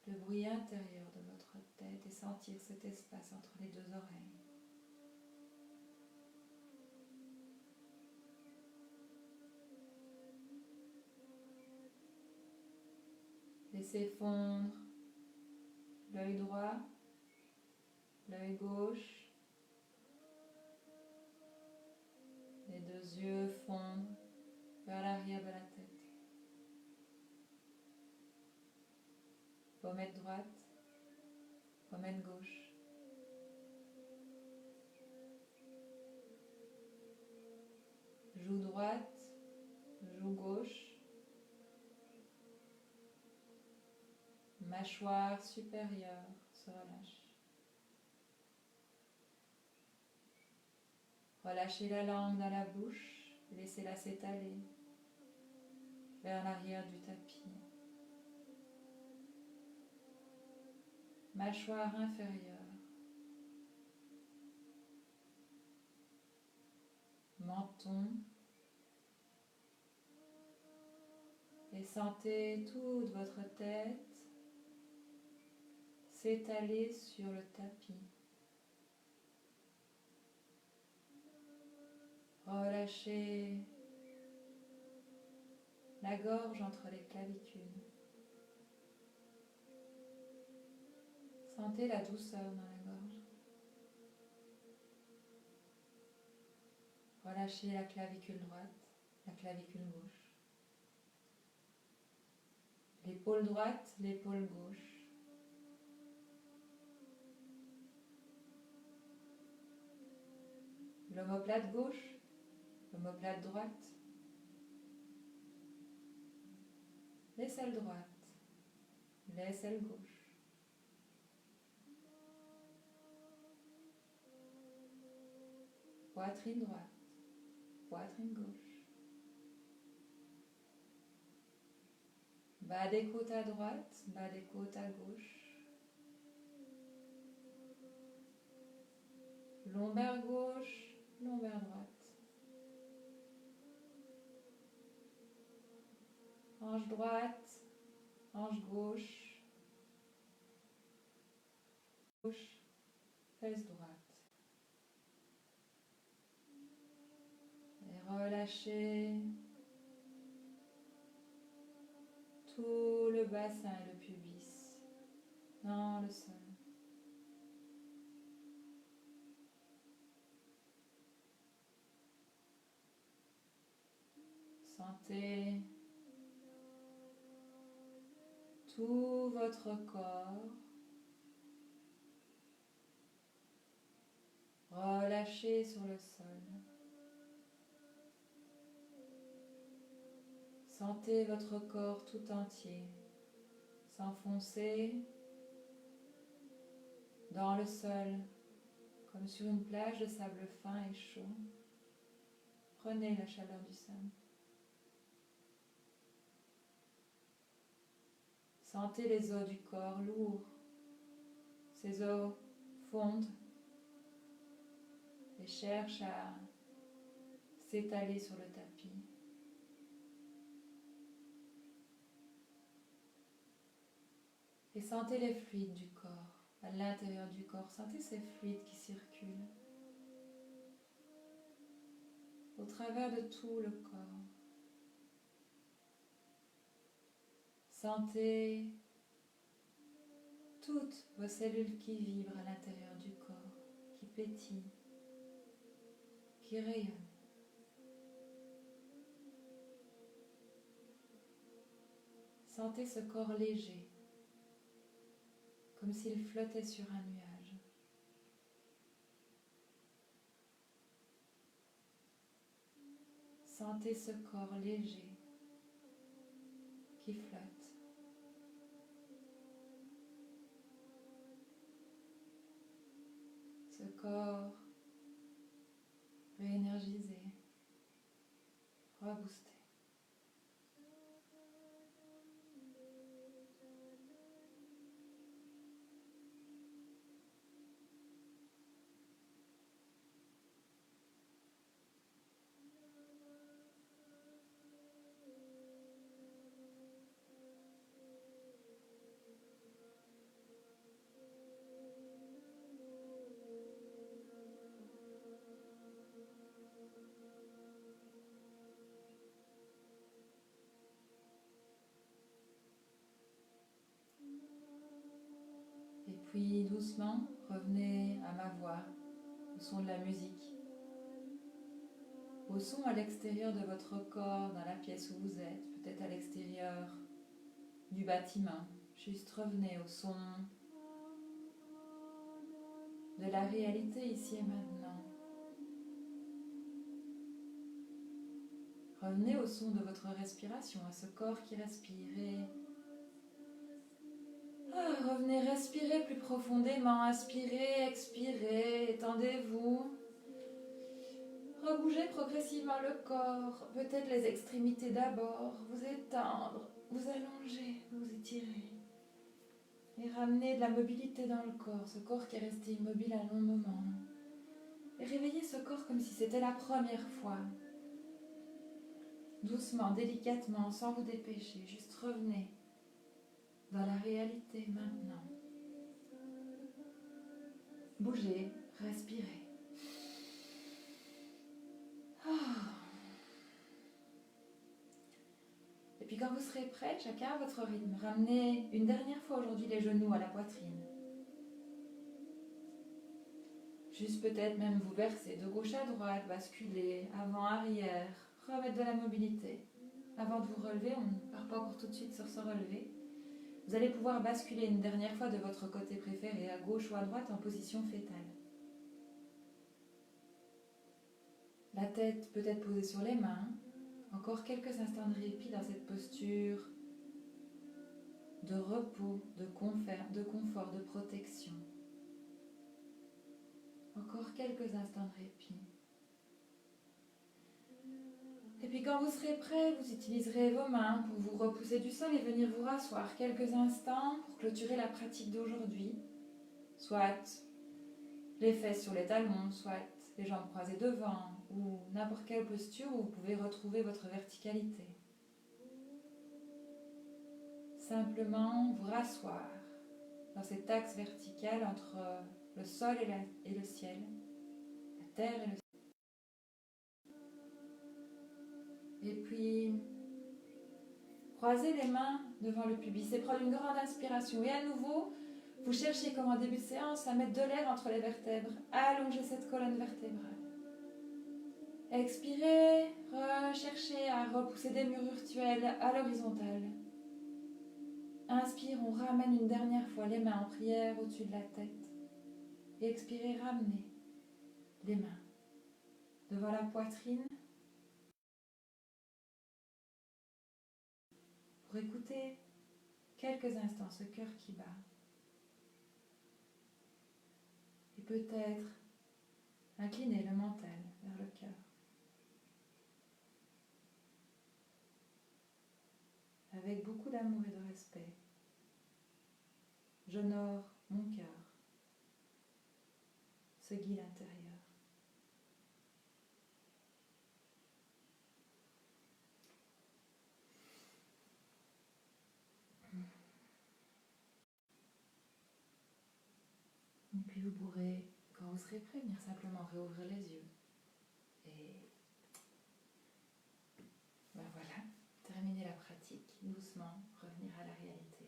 le bruit intérieur de votre tête et sentir cet espace entre les deux oreilles. Laissez fondre l'œil droit, l'œil gauche, les deux yeux fondre vers l'arrière de la tête. Pommette droite, pommette gauche. Joue droite, joue gauche. Mâchoire supérieure se relâche. Relâchez la langue dans la bouche, laissez-la s'étaler vers l'arrière du tapis. Mâchoire inférieure. Menton. Et sentez toute votre tête s'étaler sur le tapis. Relâchez la gorge entre les clavicules. Sentez la douceur dans la gorge. Relâchez la clavicule droite, la clavicule gauche. L'épaule droite, l'épaule gauche. L'omoplate gauche, l'omoplate droite. L'aisselle droite, l'aisselle gauche. Poitrine droite, poitrine gauche. Bas des côtes à droite, bas des côtes à gauche. Lombaire gauche, lombaire droite. Hanche droite, hanche gauche. Gauche, fesse droite. Et relâchez tout le bassin et le pubis dans le sol. Sentez tout votre corps relâché sur le sol. Sentez votre corps tout entier s'enfoncer dans le sol comme sur une plage de sable fin et chaud. Prenez la chaleur du sable. Sentez les os du corps lourds. Ces os fondent et cherchent à s'étaler sur le tapis. Et sentez les fluides du corps, à l'intérieur du corps. Sentez ces fluides qui circulent au travers de tout le corps. Sentez toutes vos cellules qui vibrent à l'intérieur du corps, qui pétillent, qui rayonnent. Sentez ce corps léger, comme s'il flottait sur un nuage. Sentez ce corps léger qui flotte. Ce corps réénergisé, reboosté. puis doucement, revenez à ma voix, au son de la musique, au son à l'extérieur de votre corps, dans la pièce où vous êtes, peut-être à l'extérieur du bâtiment. Juste revenez au son de la réalité ici et maintenant. Revenez au son de votre respiration, à ce corps qui respire. Et revenez respirer plus profondément, inspirez, expirez, étendez-vous. Rebougez progressivement le corps, peut-être les extrémités d'abord, vous étendre, vous allonger, vous étirer. Et ramener de la mobilité dans le corps, ce corps qui est resté immobile un long moment. Et réveillez ce corps comme si c'était la première fois. Doucement, délicatement, sans vous dépêcher, juste revenez dans la réalité maintenant. Bougez, respirez. Et puis quand vous serez prêts, chacun à votre rythme, ramenez une dernière fois aujourd'hui les genoux à la poitrine. Juste peut-être même vous verser de gauche à droite, basculer, avant, arrière, remettre de la mobilité. Avant de vous relever, on ne part pas encore tout de suite sur se relever. Vous allez pouvoir basculer une dernière fois de votre côté préféré, à gauche ou à droite, en position fétale. La tête peut être posée sur les mains. Encore quelques instants de répit dans cette posture de repos, de confort, de protection. Encore quelques instants de répit. Et puis quand vous serez prêt, vous utiliserez vos mains pour vous repousser du sol et venir vous rasseoir quelques instants pour clôturer la pratique d'aujourd'hui. Soit les fesses sur les talons, soit les jambes croisées devant, ou n'importe quelle posture où vous pouvez retrouver votre verticalité. Simplement vous rasseoir dans cet axe vertical entre le sol et le ciel, la terre et le ciel. Et puis, croisez les mains devant le pubis et prendre une grande inspiration. Et à nouveau, vous cherchez comme en début de séance à mettre de l'air entre les vertèbres, à allonger cette colonne vertébrale. Expirez, recherchez à repousser des murs virtuels à l'horizontale. Inspire, on ramène une dernière fois les mains en prière au-dessus de la tête. Et expirez, ramenez les mains devant la poitrine. Pour écouter quelques instants ce cœur qui bat. Et peut-être incliner le mental vers le cœur. Avec beaucoup d'amour et de respect, j'honore mon cœur, ce guide intérieur. Et puis vous pourrez, quand vous serez prêt, venir simplement réouvrir les yeux. Et ben voilà, terminer la pratique, doucement, revenir à la réalité.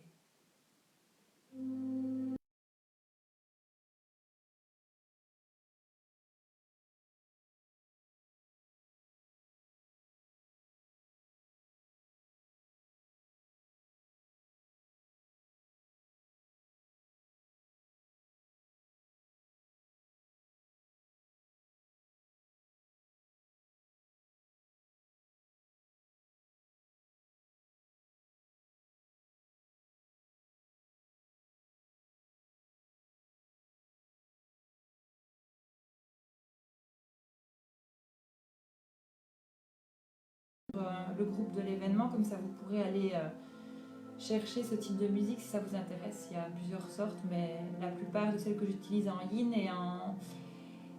Le groupe de l'événement, comme ça vous pourrez aller chercher ce type de musique si ça vous intéresse. Il y a plusieurs sortes, mais la plupart de celles que j'utilise en yin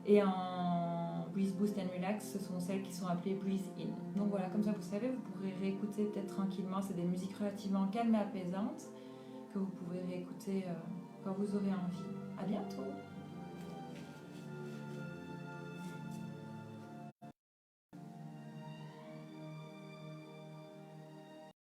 et en Breeze Boost and Relax, ce sont celles qui sont appelées Breeze In. Donc voilà, comme ça vous savez, vous pourrez réécouter peut-être tranquillement. C'est des musiques relativement calmes et apaisantes que vous pouvez réécouter quand vous aurez envie. À bientôt!